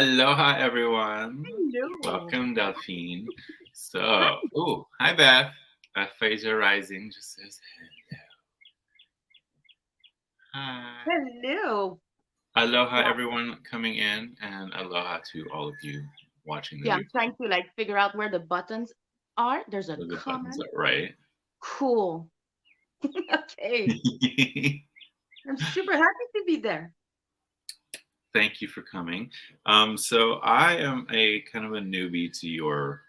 Aloha, everyone. Hello. Welcome, Delphine. Hi, Beth. Beth Phaser Rising just says hello. Hi. Hello. Aloha, Wow. everyone coming in, and aloha to all of you watching the Yeah, I'm replay. trying to figure out where the buttons are. There's a So the buttons comment. are right. Cool. Okay. I'm super happy to be there. Thank you for coming. So I am a kind of a newbie to your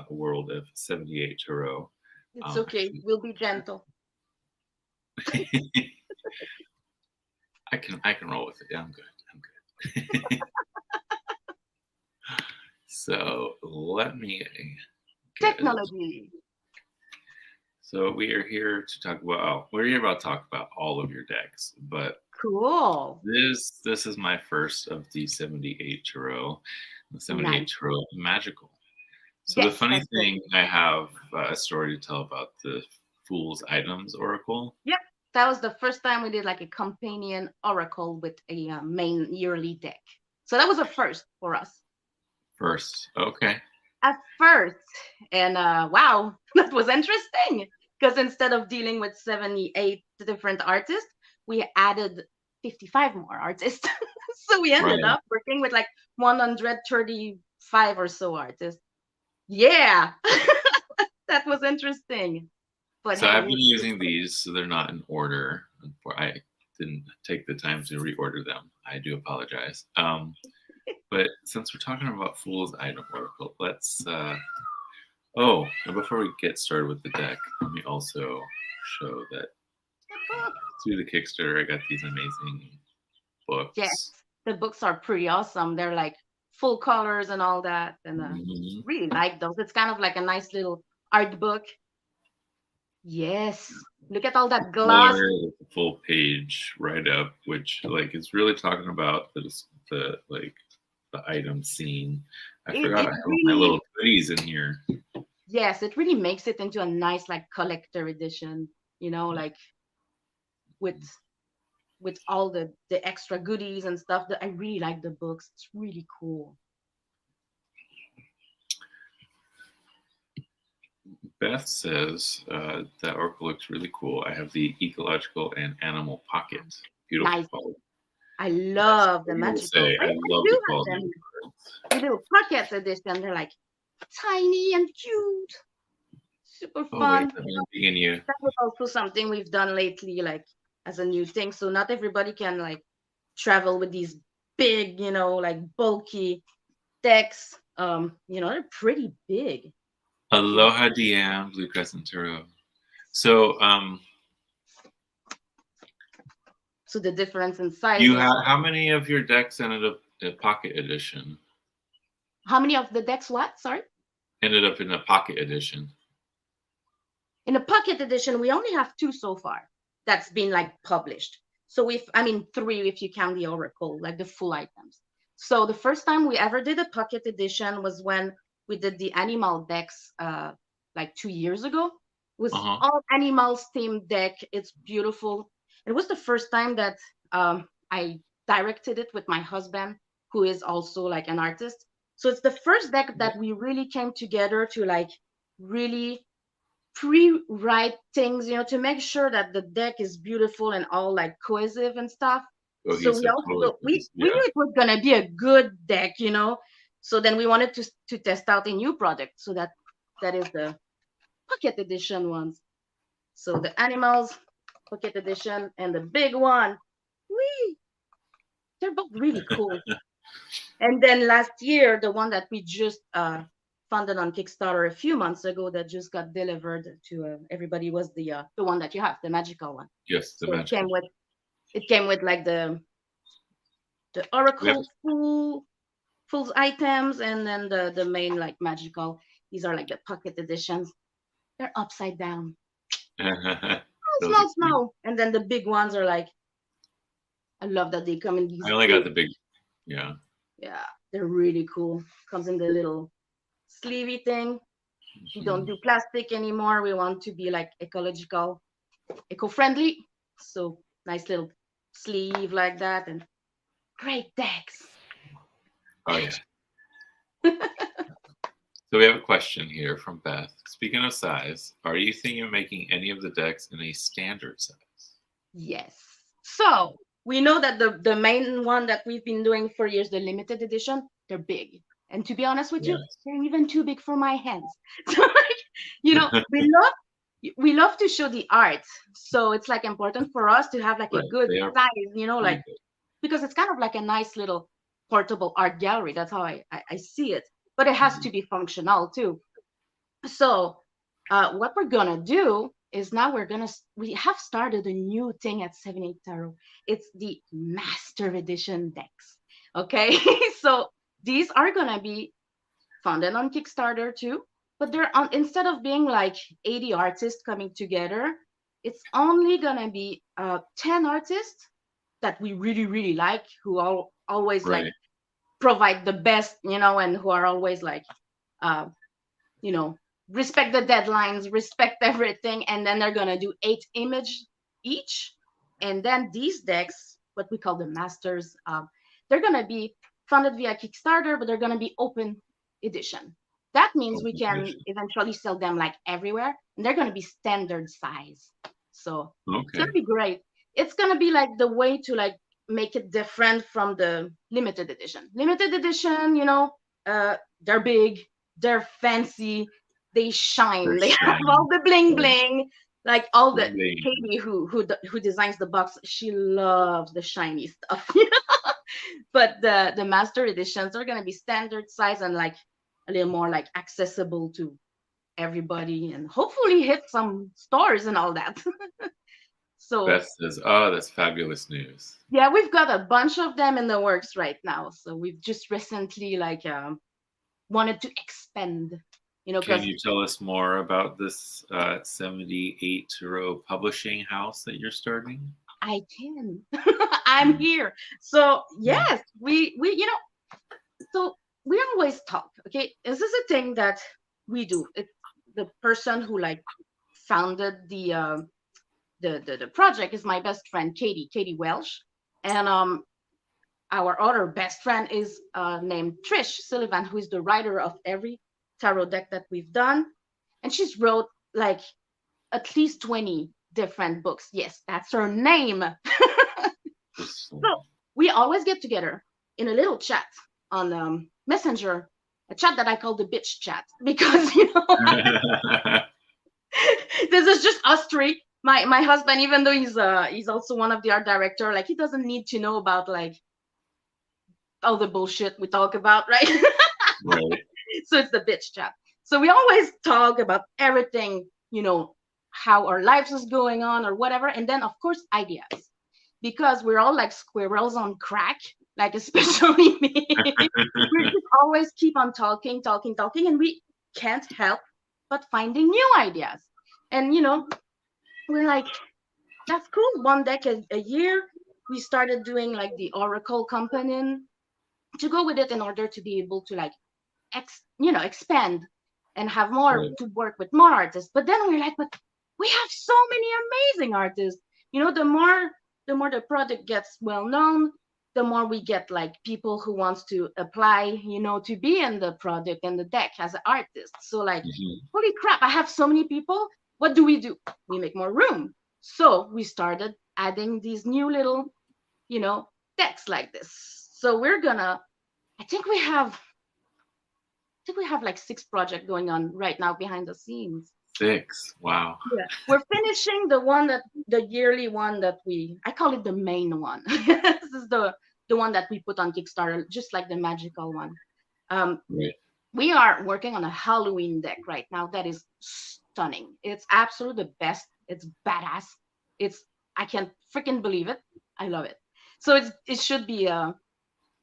world of 78 Tarot. It's okay. Actually, We'll be gentle. I can roll with it. Yeah, I'm good. I'm good. So let me get it. Technology. So we are here to talk about. We're here about to talk about all of your decks, but Cool. this is my first of the 78 Tarot, the 78 Nice. Tarot Magical. So the Yes, funny that's good. thing, I have a story to tell about the Fool's Items Oracle Yep. That was the first time we did a companion oracle with a main yearly deck. So that was a first for us. first. Okay. At first. And wow, that was interesting because instead of dealing with 78 different artists, we added 55 more artists. So we ended Right. up working with 135 or so artists. Yeah, that was interesting. But So hey, I've been using these, so they're not in order. I didn't take the time to reorder them. I do apologize. But since we're talking about Fool's Item Oracle, let's. And before we get started with the deck, let me also show that the book. through the Kickstarter, I got these amazing Yes, books. the books are pretty awesome. They're full colors and all that. And Mhm. really like those. It's kind of like a nice little art book. Yes. Look at all that Color, gloss. the full page write up, which is really talking about the item scene. I It forgot it I have my little really goodies in here. yes, it really makes it into a nice collector edition, with all the extra goodies and stuff. That I really like the books. It's really cool. Beth says that oracle looks really cool. I have the ecological and animal pocket. Beautiful Nice. quality. I Yes, love I the will magical. say I I love the do have quality of them. the cards. The little pockets edition. They're tiny and cute. Super Oh wait, fun. I'm being you. That was also something we've done lately, as a new thing. So not everybody can travel with these big, bulky decks. They're pretty big. If Aloha Deanne, Blue Crescent Tarot. So so the difference in you sizes. have how many of your decks ended up in pocket edition? How many of the decks? What? Sorry. Ended up in a pocket edition. In the pocket edition, we only have two so far that's been published. So if I mean three if you count the Oracle, the full items. So the first time we ever did a pocket edition was when we did the animal decks 2 years ago. It was Uh-huh. all animals themed deck. It's beautiful. It was the first time that I directed it with my husband, who is also an artist. So it's the first deck that we really came together to really pre-write things, to make sure that the deck is beautiful and all cohesive and stuff. So we Cohesive, totally also we cohesive. knew it was gonna be a good deck. So then we wanted to test out a new product. So that is the pocket edition ones. So the animals pocket edition and the big one. Wee! They're both really cool. And then last year, the one that we just funded on Kickstarter a few months ago that just got delivered to everybody was the one that you have, the magical one. Yes, the So magical. it came with the Oracle full items and then the main magical. These are the pocket editions. They're upside down. Those are Small, cute. small. And then the big ones are I love that they come in I these only got big. the big, yeah. Yeah, they're really cool. Comes in the little sleevey thing. We don't Mhm. do plastic anymore. We want to be ecological, eco-friendly. So nice little sleeve like that and great decks. Oh yeah. So we have a question here from Beth. Speaking of size, are you thinking of making any of the decks in a standard size? Yes. So we know that the main one that we've been doing for years, the limited edition, they're big. And to be honest with you, Yes. they're even too big for my hands. So like, you know, we love to show the art. So it's like important for us to have like a Right. good They are size, pretty like big. because it's kind of like a nice little portable art gallery. That's how I see it. But it has Mhm. to be functional too. So what we're gonna do is now we have started a new thing at 78 Tarot. It's the Master Edition decks. Okay, so these are gonna be funded on Kickstarter too, but they're on instead of being like 80 artists coming together, it's only gonna be 10 artists that we really really like, who always like Right. provide the best, and who are always like uh, you know, respect the deadlines, respect everything, and then they're gonna do 8 image each. And then these decks, what we call the masters, they're gonna be funded via Kickstarter, but they're gonna be open edition. That means we Open can edition. eventually sell them like everywhere, and they're gonna be standard size. So it's Okay. gonna be great. It's gonna be like the way to like make it different from the limited edition. Limited edition, they're big, they're fancy, they They're shine, they have shiny. all the bling Right. bling, like all the Bling. Katie who designs the box, she loves the shiny stuff. But the master editions are gonna be standard size and like a little more like accessible to everybody, and hopefully hit some stores and all that. So Beth says, "Oh, that's fabulous news." yeah, we've got a bunch of them in the works right now. So we've just recently like wanted to expand, Can because you tell us more about this 78 row publishing house that you're starting? I can. I'm Mm, here. So mm. yes, so we always talk. Okay, this is a thing that we do. It's the person who like founded the project is my best friend Katie Welsh, and our other best friend is named Trish Sullivan, who is the writer of every tarot deck that we've done, and she's wrote like at least 20 different books. Yes, that's her name. This, So we always get together in a little chat on Messenger, a chat that I call the bitch chat because this is just us three. My husband, even though he's also one of the art director, like he doesn't need to know about like all the bullshit we talk about, right? right. So it's the bitch chat. So we always talk about everything, how our lives is going on or whatever, and then of course ideas, because we're all like squirrels on crack, like especially me. We just always keep on talking, talking, talking, and we can't help but finding new ideas. And we're like, that's cool. One deck a year. We started doing like the Oracle company to go with it in order to be able to like expand and have more Right. to work with more artists. But then we're like, but we have so many amazing artists. The more the product gets well known, the more we get like people who wants to apply, to be in the product and the deck as an artist. So like, Mhm. holy crap, I have so many people. What do? We make more room. So we started adding these new little, decks like this. So I think we have like 6 projects going on right now behind the scenes. 6. Wow. Yeah, we're finishing the yearly one that I call it the main one. This is the one that we put on Kickstarter, just like the magical one. Um, Right. we are working on a Halloween deck right now that is stunning. It's absolutely the best. It's badass. It's I can't freaking believe it. I love it. So it should be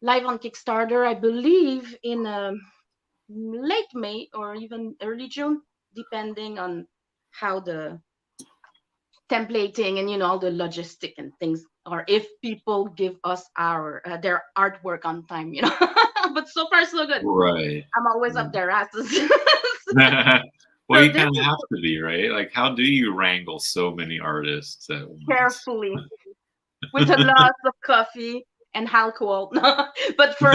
live on Kickstarter, I believe, in late May or even early June, depending on how the templating and all the logistic and things, or if people give us their artwork on time. But so far so good. Right. I'm always up their asses. Well, So you this kind of is have to be, right? Like, how do you wrangle so many artists at once? carefully with a lot of coffee and alcohol. But for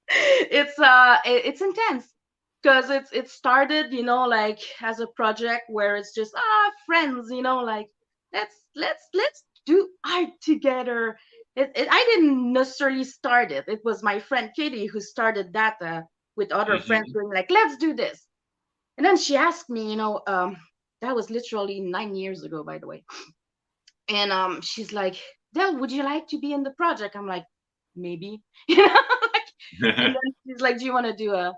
it's intense because it started, like as a project where it's just friends, like let's do art together. I didn't necessarily start it. It was my friend Katie who started that with other friends, Mhm. doing like, let's do this. And then she asked me, that was literally 9 years ago, by the way. And she's like, Del, would you like to be in the project? I'm like, maybe. And then she's like, do you want to do a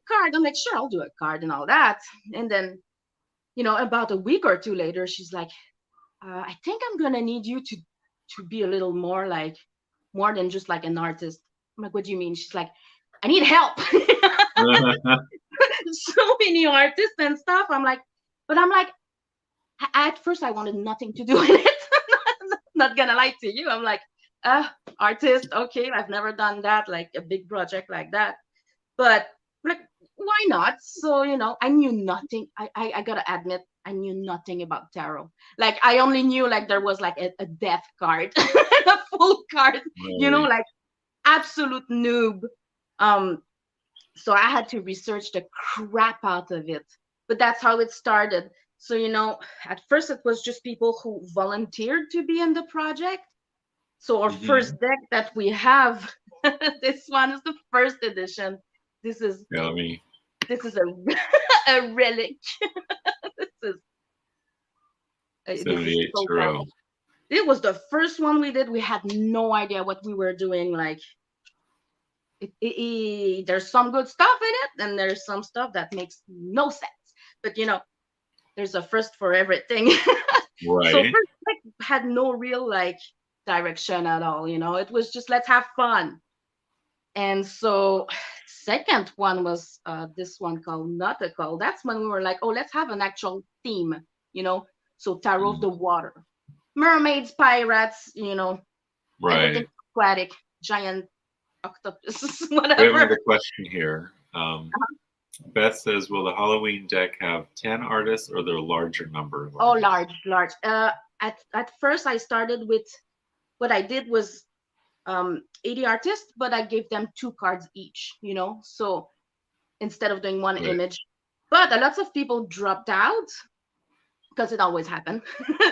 card? I'm like, sure, I'll do a card and all that. And then, about a week or two later, she's like, I think I'm gonna need you to be a little more like, more than just like an artist. I'm like, what do you mean? She's like, I need help. So many artists and stuff. I'm like, at first I wanted nothing to do with it. Not gonna lie to you. I'm like, artist, okay, I've never done that, like a big project like that. But like, why not? So, I knew nothing. I gotta admit, I knew nothing about tarot. Like I only knew like there was like a death card, a full card, Right. like absolute noob. Um, so I had to research the crap out of it. But that's how it started. So, at first it was just people who volunteered to be in the project. So our Mhm. first deck that we have, this one is the first edition. This is Yeah, let me. this is a a relic. This is this is 78 so Tarot. powerful. It was the first one we did. We had no idea what we were doing. Like there's some good stuff in it, and there's some stuff that makes no sense. But there's a first for everything. So Right. first deck had no real like direction at all. It was just let's have fun. And so second one was this one called Nautical. That's when we were like, oh, let's have an actual theme, you know. So Tarot of Mm. the Water, mermaids, pirates, everything Right. aquatic, giant octopus, We have whatever. another question here. Beth says, "Will the Halloween deck have 10 artists or the larger number of Oh, artists?" large, large. At first I started with what I did was 80 artists, but I gave them 2 cards each, so instead of doing one Right. image. But a lot of people dropped out because it always happened.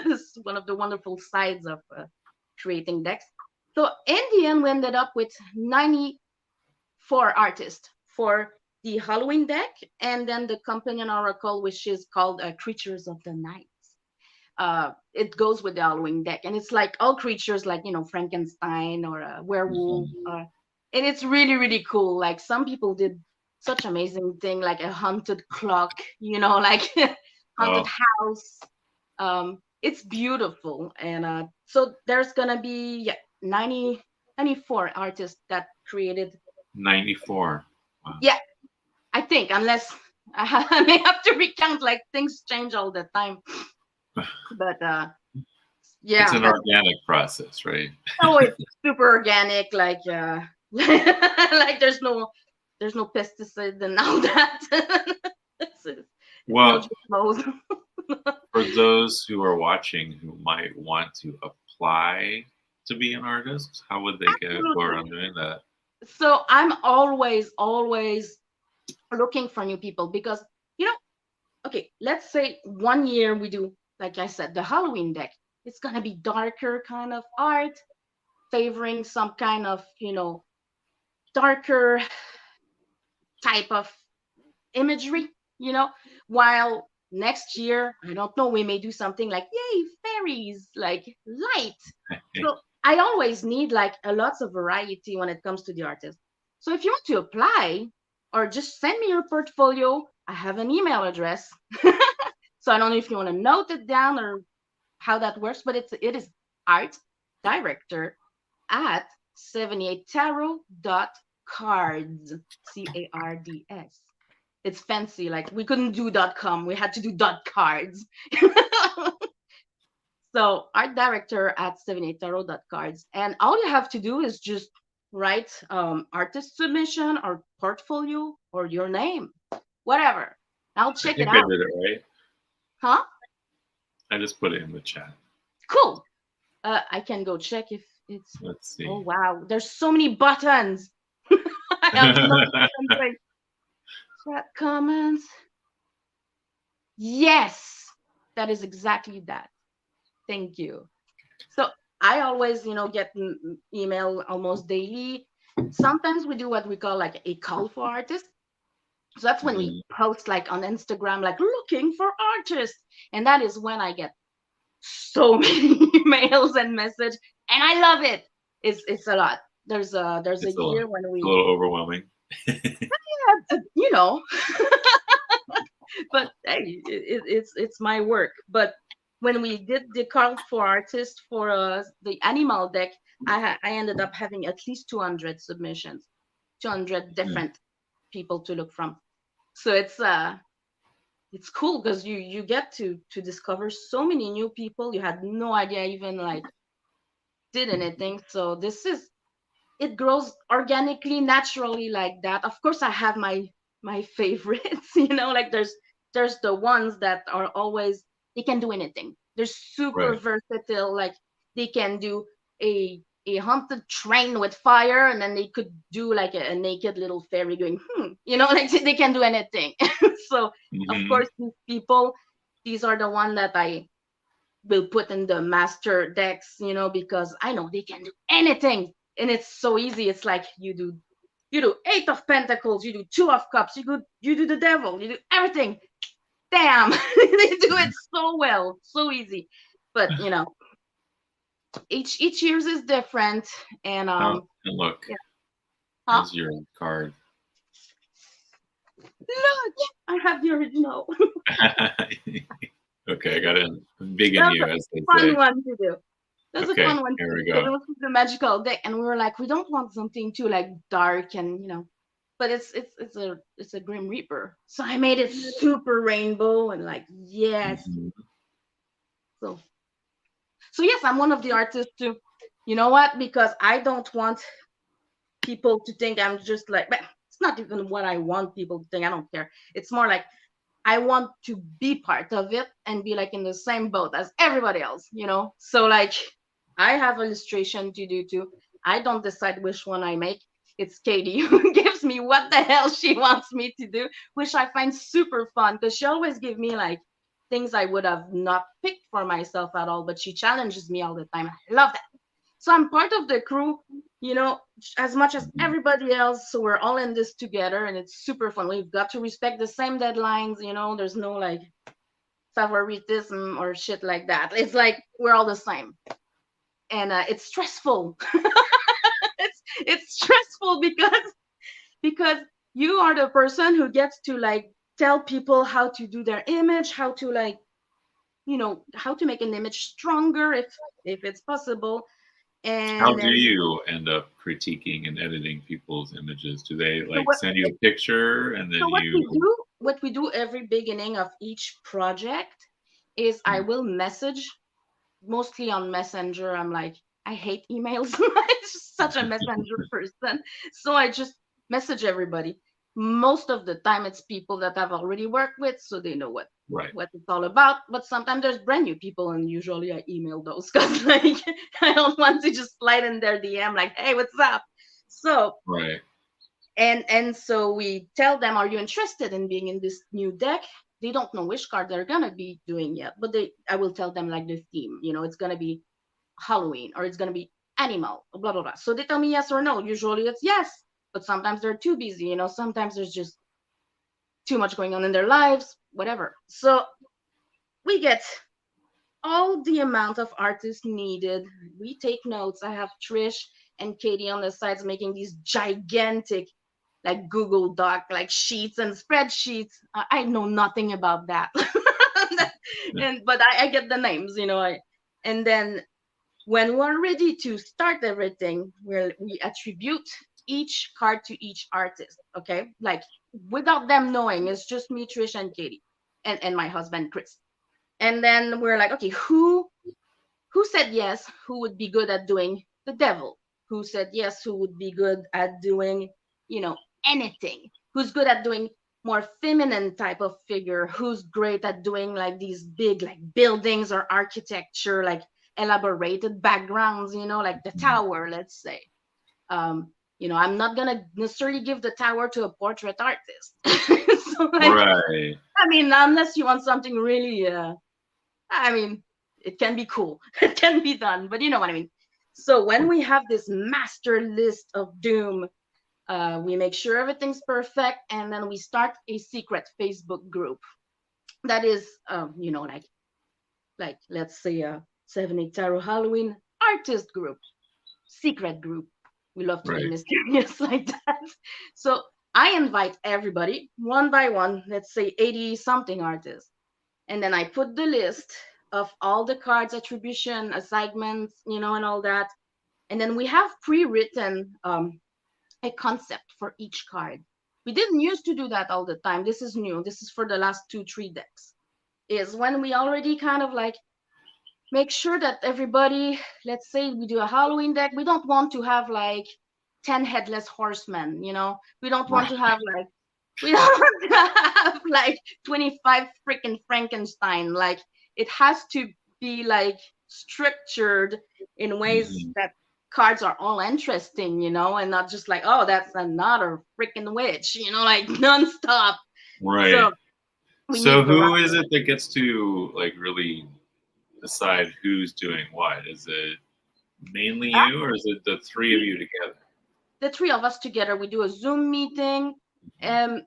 This is one of the wonderful sides of creating decks. So in the end, we ended up with 94 artists for the Halloween deck, and then the companion oracle, which is called Creatures of the Night. It goes with the Halloween deck, and it's like all creatures, like Frankenstein or a werewolf, Mhm. and it's really really cool. Like some people did such amazing thing, like a haunted clock, like haunted Oh, house. It's beautiful, and so there's gonna be 94 artists that created. 94. Wow. Yeah, I think, unless I may have to recount, like things change all the time, but It's yeah, an that's. organic process, right? Oh, it's super organic, like like there's no pesticide and all that. It's no Well, GMOs. for those who are watching who might want to apply to be an artist, how would they go Absolutely. around doing that? So I'm always looking for new people because okay, let's say one year we do, like I said, the Halloween deck. It's gonna be darker kind of art, favoring some kind of darker type of imagery, you know, while next year, I don't know, we may do something like, yay, fairies, like light. So I always need like a lots of variety when it comes to the artist. So if you want to apply or just send me your portfolio, I have an email address. So I don't know if you want to note it down or how that works, but it is art director at 78tarot.cards, cards. It's fancy. Like we couldn't do .com, we had to do .cards. So art director at 78tarot.cards, and all you have to do is just write artist submission or portfolio or your name, whatever. I'll I check it think I out. did it right. Huh? I just put it in the chat. Cool. I can go check if It's Let's oh see. wow, there's so many buttons. I have nothing to say. Chat comments. Yes, that is exactly that. Thank you. So I always, get email almost daily. Sometimes we do what we call like a call for artists. So that's when we Mhm. post like on Instagram, like looking for artists. And that is when I get so many emails and message. And I love it. It's a lot. There's a It's a lot. year when It's a we little overwhelming. have, you know, but hey, it's my work. But when we did the call for artists for the animal deck, I ended up having at least 200 submissions, 200 Mm. different people to look from. So it's cool because you get to discover so many new people you had no idea even like did anything. So this is it grows organically, naturally like that. Of course, I have my favorites, like there's the ones that are always they can do anything. They're super Right. versatile. Like they can do a haunted train with fire, and then they could do like a naked little fairy going, like they can do anything. So of Hmm. course, these people, these are the one that I will put in the master decks, because I know they can do anything. And it's so easy. It's like you do eight of pentacles, you do two of cups, you do the devil, you do everything. Damn, they do it so well, so easy. But each year's is different, and Oh, and look, yeah. Huh? there's your card. Look, I have the original. Okay, I got a big in That you, was as they a fun say. one to do. That's a Okay, fun one here too we because go. it was the magical deck, and we were like, we don't want something too like dark and but it's a Grim Reaper, so I made it super rainbow and like yes. Mhm. So yes, I'm one of the artists too. You know what? Because I don't want people to think I'm just like. But it's not even what I want people to think. I don't care. It's more like I want to be part of it and be like in the same boat as everybody else. So like I have illustration to do too. I don't decide which one I make. It's Katie who gives me what the hell she wants me to do, which I find super fun because she always gives me like things I would have not picked for myself at all, but she challenges me all the time. I love that. So I'm part of the crew, you know, as much as Mhm. everybody else. So we're all in this together and it's super fun. We've got to respect the same deadlines. There's no like favoritism or shit like that. It's like we're all the same. And it's stressful. it's stressful because you are the person who gets to like tell people how to do their image, how to like, how to make an image stronger if it's possible. How And do then you end up critiquing and editing people's images? Do they so like what send you a picture and then So you? what we do every beginning of each project is I will message mostly on Messenger. I'm like, I hate emails. I'm just such a messenger person. So I just message everybody. Most of the time it's people that I've already worked with, so they know what Right, what it's all about. But sometimes there's brand new people, and usually I email those because like I don't want to just slide in their DM like, hey, what's up? So right. and so we tell them, are you interested in being in this new deck? They don't know which card they're gonna be doing yet, but I will tell them like the theme. It's gonna be Halloween or it's gonna be animal, blah blah blah. So they tell me yes or no. Usually it's yes, but sometimes they're too busy. Sometimes there's just too much going on in their lives, whatever. So we get all the amount of artists needed. We take notes. I have Trish and Katie on the sides making these gigantic like Google Doc, like sheets and spreadsheets. I know nothing about that. and but I get the names. And then when we're ready to start everything, we attribute each card to each artist. Okay, like without them knowing, it's just me, Trish, and Katie, and my husband Chris. And then we're like, okay, who said yes? Who would be good at doing the devil? Who said yes? Who would be good at doing, you know, anything? Who's good at doing more feminine type of figure? Who's great at doing like these big like buildings or architecture? Like, elaborated backgrounds, like the tower, let's say. I'm not gonna necessarily give the tower to a portrait artist. So like, Right. unless you want something really, it can be cool. It can be done, but you know what I mean. So when we have this master list of doom, we make sure everything's perfect, and then we start a secret Facebook group that is, like let's say a 7-8 Tarot Halloween artist group, secret group. We love to be Right. mysterious like that. So I invite everybody one by one, let's say 80 something artists. And then I put the list of all the cards, attribution, assignments, and all that. And then we have pre-written a concept for each card. We didn't used to do that all the time. This is new. This is for the last 2-3 decks. Is when we already kind of like make sure that everybody, let's say we do a Halloween deck, we don't want to have like 10 headless horsemen, we don't want to have like, we don't want to have like 25 freaking Frankenstein. Like it has to be like structured in ways that cards are all interesting, and not just like, oh, that's another freaking witch, like nonstop. Right. So we So need who variety. is it that gets to like really decide who's doing what? Is it mainly you, or is it the three of you together? The three of us together, we do a Zoom meeting. The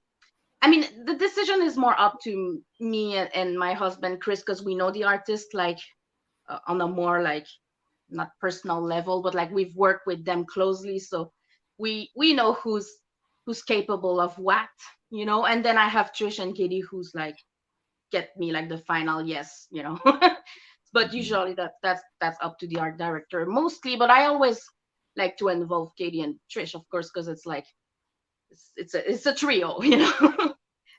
decision is more up to me and my husband Chris, because we know the artist like on a more like not personal level, but like we've worked with them closely, so we know who's capable of what, and then I have Trish and Katie who's like get me like the final yes. But usually that's up to the art director mostly, but I always like to involve Katie and Trish, of course, because it's like it's a trio.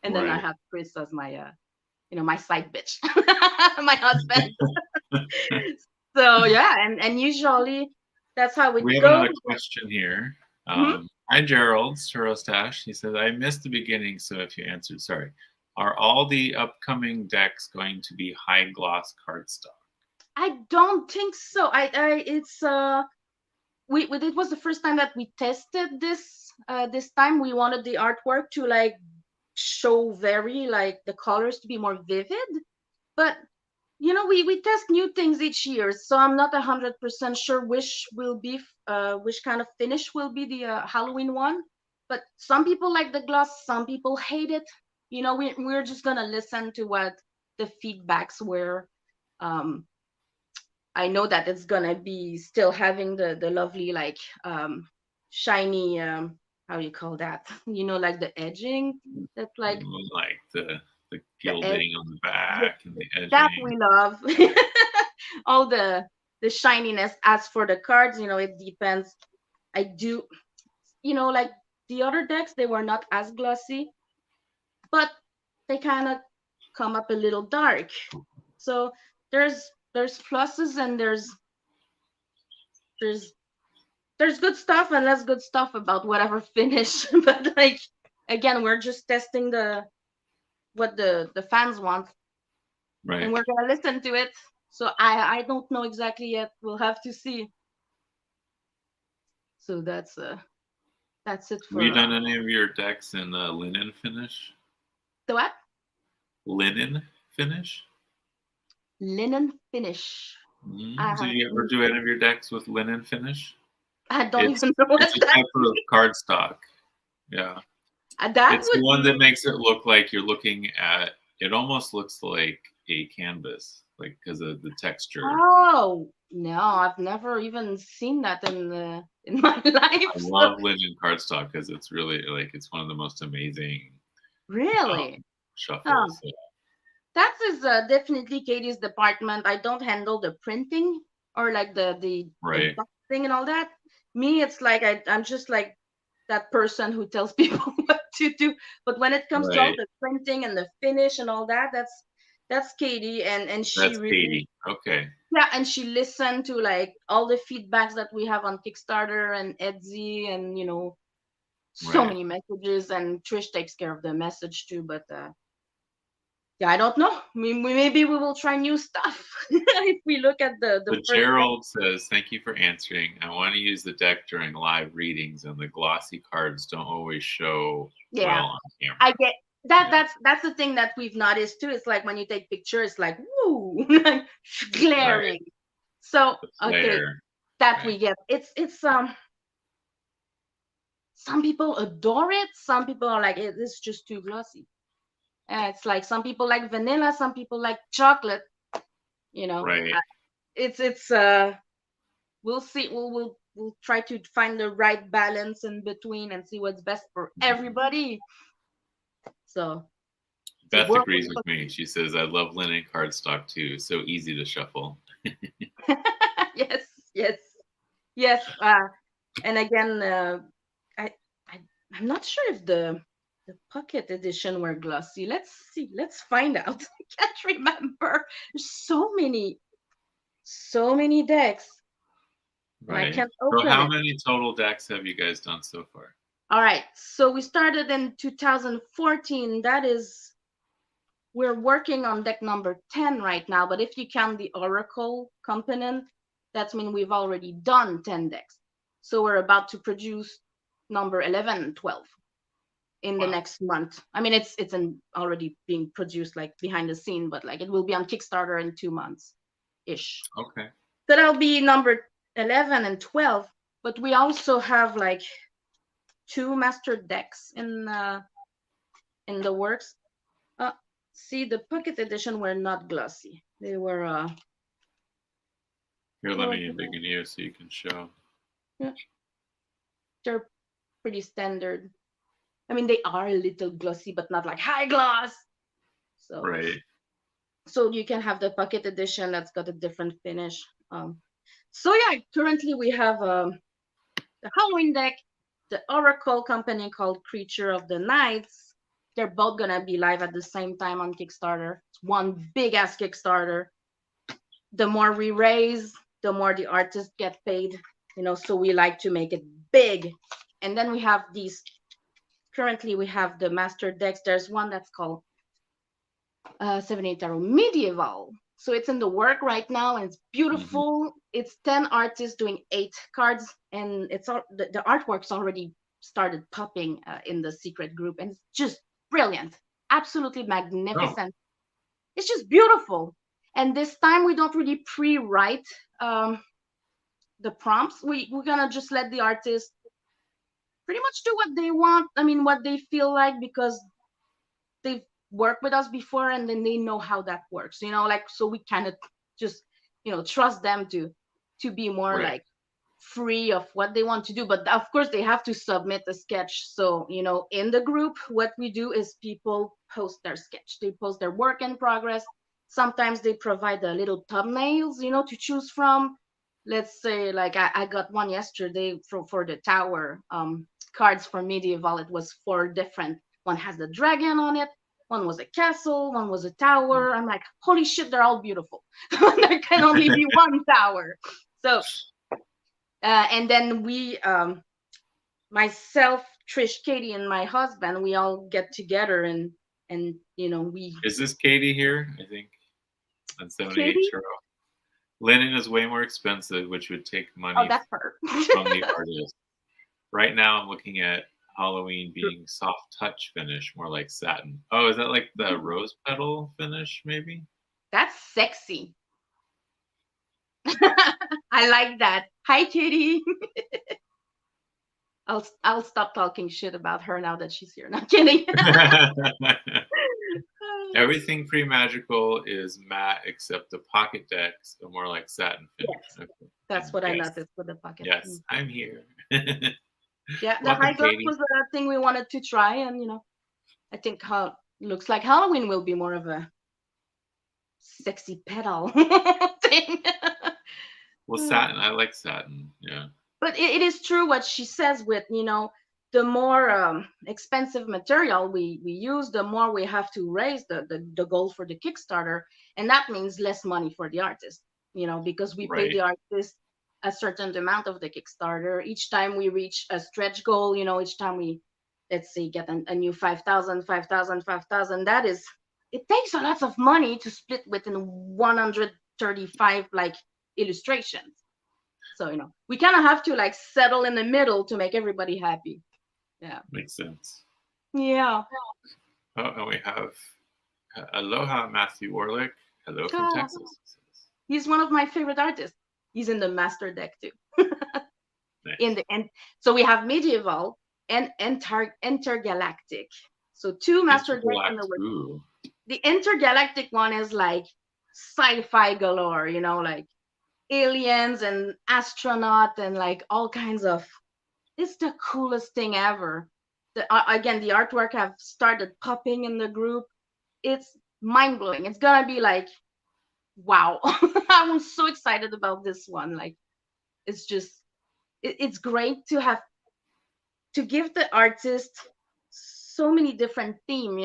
And then I Right. have Chris as my my side bitch, my husband. So yeah, and usually that's how it We have goes. another question here. Mhm. Hi, Gerald Surostash. He says, I missed the beginning, so if you answered, sorry. Are all the upcoming decks going to be high gloss cardstock? I don't think so. It's it was the first time that we tested this time. We wanted the artwork to like show very like the colors to be more vivid, but we test new things each year, so I'm not 100% sure which kind of finish will be the Halloween one. But some people like the gloss, some people hate it. We're just gonna listen to what the feedbacks were. um I know that it's gonna be still having the lovely like shiny, how do you call that, like the edging, that's like Like the the edge. gilding on the back and the That edging. we love. All the shininess. As for the cards, it depends. I do, like the other decks, they were not as glossy, but they kind of come up a little dark. So there's pluses and there's there's good stuff and less good stuff about whatever finish. But like again, we're just testing what the fans want, and Right. we're gonna listen to it. So I don't know exactly yet. We'll have to see. So that's it Have you for done any of your decks in linen finish? the what? Linen finish? Linen finish. Did I you ever do any of your decks with linen finish? I don't It's even know what it's a that type of cardstock. Yeah. that It's the would one that be. makes it look like you're looking at it almost looks like a canvas, like because of the texture. Oh no, I've never even seen that in my I life. So love linen cardstock because it's really like it's one of the most amazing really, shuffles. oh, that is definitely Katie's department. I don't handle the printing or like the Right, embossing and all that. Me, it's like I'm just like that person who tells people what to do. But when it comes to all right. the printing and the finish and all that, that's Katie, and she That's really, Katie. Okay, yeah, and she listened to like all the feedbacks that we have on Kickstarter and Etsy, and so right. many messages. And Trish takes care of the message too, but Yeah, I don't know. Maybe we will try new stuff if we look at the So first. Gerald says, "Thank you for answering. I want to use the deck during live readings, and the glossy cards don't always show Yeah, well on I camera." get that. Yeah, That's the thing that we've noticed too. It's like when you take pictures, like woo, right. glaring. So The okay, flare. that Right. we get. It's. Some people adore it. Some people are like, it's just too glossy. It's like some people like vanilla, some people like chocolate. You know, Right. it's. We'll see. We'll try to find the right balance in between and see what's best for Mhm. everybody. So to Beth work with. agrees with me. She says, "I love linen cardstock too. So easy to shuffle." Yes, yes, yes. And again, I, I I'm not sure if the pocket edition were glossy. Let's see. Let's find out. I can't remember. There's so many decks, and I Right. can't So, open how it. many total decks have you guys done so far? All right. So we started in 2014. That is, we're working on deck number 10 right now. But if you count the Oracle component, that means we've already done 10 decks. So we're about to produce number 11 and 12 in the Wow. next month. I mean, it's already being produced like behind the scene, but like it will be on Kickstarter in 2 months ish. Okay. So that'll be number 11 and 12. But we also have like two master decks in the works. Uh, See, the pocket edition were not glossy. They were Here, let well, me big in you so you can show. yeah, they're pretty standard. I mean, they are a little glossy, but not like high gloss. So Right. so you can have the pocket edition that's got a different finish. So yeah, currently we have the Halloween deck, the Oracle company called Creature of the Nights. They're both gonna be live at the same time on Kickstarter. It's one big ass Kickstarter. The more we raise, the more the artists get paid. So we like to make it big. And then we have these. Currently, we have the master decks. There's one that's called 78 Tarot Medieval. So it's in the work right now, and it's Hmm. beautiful. It's 10 artists doing 8 cards, and it's all the artwork's already started popping in the secret group, and it's just brilliant, absolutely Oh, magnificent. It's just beautiful. And this time we don't really pre-write um, the prompts. We're gonna just let the artist pretty much do what they want. I mean, what they feel like, because they've worked with us before and then they know how that works, like, so we kind of just trust them to be more right. like free of what they want to do. But of course they have to submit a sketch. So in the group, what we do is people post their sketch, they post their work in progress. Sometimes they provide a little thumbnails to choose from. Let's say, like, I got one yesterday for the tower cards for medieval. It was 4 different. One has the dragon on it, one was a castle, one was a Mm. tower. I'm like, holy shit, they're all beautiful. There can only be one tower. So and then we myself, Trish, Katie, and my husband, we all get together and we. Is this Katie here? I think on 78 Katie. Turo. Linen is way more expensive, which would take Oh, money that's her. from the artist. Right now, I'm looking at Halloween being soft touch finish, more like satin. Oh, is that like the rose petal finish, maybe? That's sexy. I like that. Hi, Katie. I'll stop talking shit about her now that she's here. Not kidding. Everything pre magical is matte except the pocket decks are more like satin finish. Yes, Okay. that's what I Yes, noticed with the pocket. yes, I'm here. Yeah, the high Welcome, gloss Katie. was the thing we wanted to try, and I think how looks like Halloween will be more of a sexy petal thing. Well, satin, I like satin. Yeah. But it is true what she says with, the more expensive material we use, the more we have to raise the goal for the Kickstarter. And that means less money for the artist, because we pay Right. the artist a certain amount of the Kickstarter. Each time we reach a stretch goal, each time we, let's say, get a new 5,000, 5,000, 5,000, that is it takes a lot of money to split within 135 like illustrations. So we kind of have to like settle in the middle to make everybody happy. Yeah. Makes sense. Yeah. Oh, and we have Aloha Matthew Warlick. Hello from Ah, Texas. he's one of my favorite artists. He's in the master deck too. In Nice. the end, so we have medieval and intergalactic. So two master decks in the Intergalactic. world. Ooh. The intergalactic one is like sci-fi galore, like aliens and astronaut and like all kinds of. It's the coolest thing ever. Again, the artwork have started popping in the group. It's mind blowing. It's gonna be like, wow. I'm so excited about this one. Like, it's just, it's great to have to give the artist so many different theme.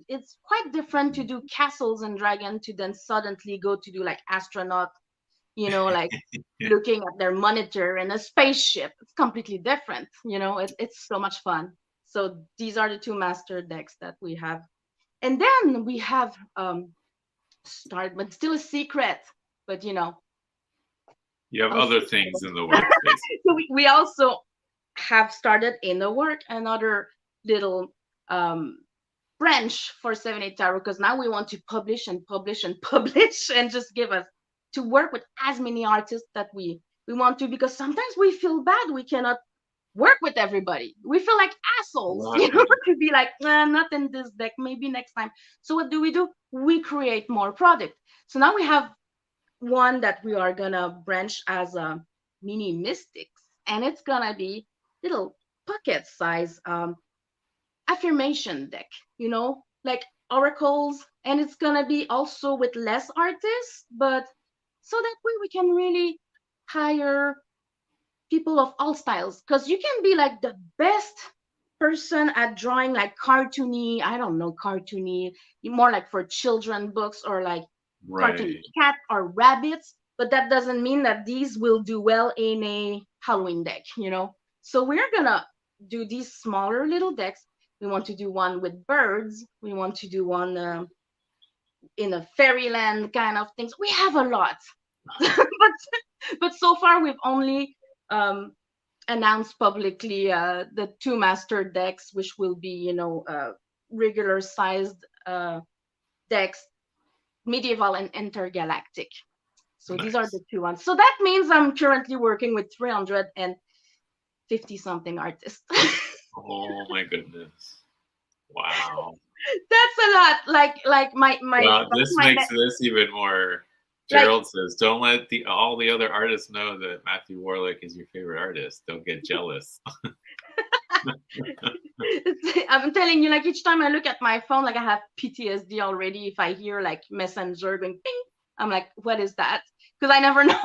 It's quite different to do castles and dragon to then suddenly go to do like astronaut, like Yeah. looking at their monitor and a spaceship. It's completely different. It's so much fun. So these are the two master decks that we have. And then we have start, but still a secret. But You have I'll other say things so. in the works, basically. So we also have started in the work another little branch for 7-8 Tarot, because now we want to publish and publish and publish and just give us to work with as many artists that we want to, because sometimes we feel bad we cannot work with everybody. We feel like assholes, Right. to be like, not in this deck, maybe next time. So what do? We create more product. So now we have one that we are gonna branch as a mini mystics, and it's gonna be little pocket size affirmation deck, like oracles, and it's gonna be also with less artists, but so that way we can really hire people of all styles, because you can be like the best person at drawing like cartoony, I don't know, cartoony, more like for children books, or like cartoon Right. cat or rabbits, but that doesn't mean that these will do well in a Halloween deck. So we're gonna do these smaller little decks. We want to do one with birds, we want to do one in a fairyland kind of things. We have a lot. but so far we've only announced publicly the two master decks, which will be regular sized decks, medieval and intergalactic. So these are Nice. the two ones. So that means I'm currently working with 350 something artists. Oh my goodness. Wow. That's a lot. Like Wow, that's this my makes this even more. like Gerald says, "Don't let all the other artists know that Matthew Warlick is your favorite artist. They'll get jealous." I'm telling you, like each time I look at my phone, like I have PTSD already. If I hear like messenger going ping, I'm like, what is that? Because I never know.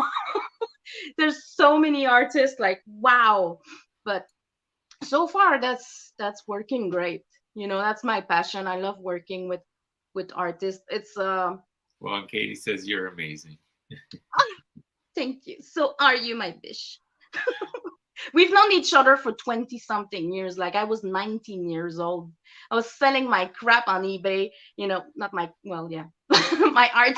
There's so many artists, like wow. But so far that's working great. That's my passion. I love working with artists. It's Well, and Katie says you're amazing. thank you. So are you, my bish? We've known each other for 20 something years. Like I was 19 years old. I was selling my crap on eBay, not my, well, yeah, my art.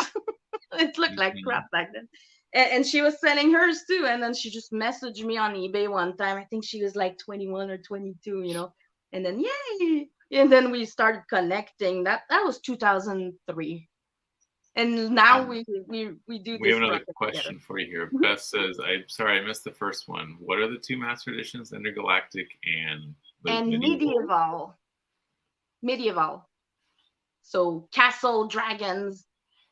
It looked like Mhm. crap back then. And she was selling hers too. And then she just messaged me on eBay one time. I think she was like 21 or 22, and then yay. And then we started connecting. That was 2003. And now Um, we do we have this another project together. question for you here. Mhm. Beth says, "I'm sorry, I missed the first one. What are the two master editions, Intergalactic and was it And Medieval?" medieval. So castle, dragons,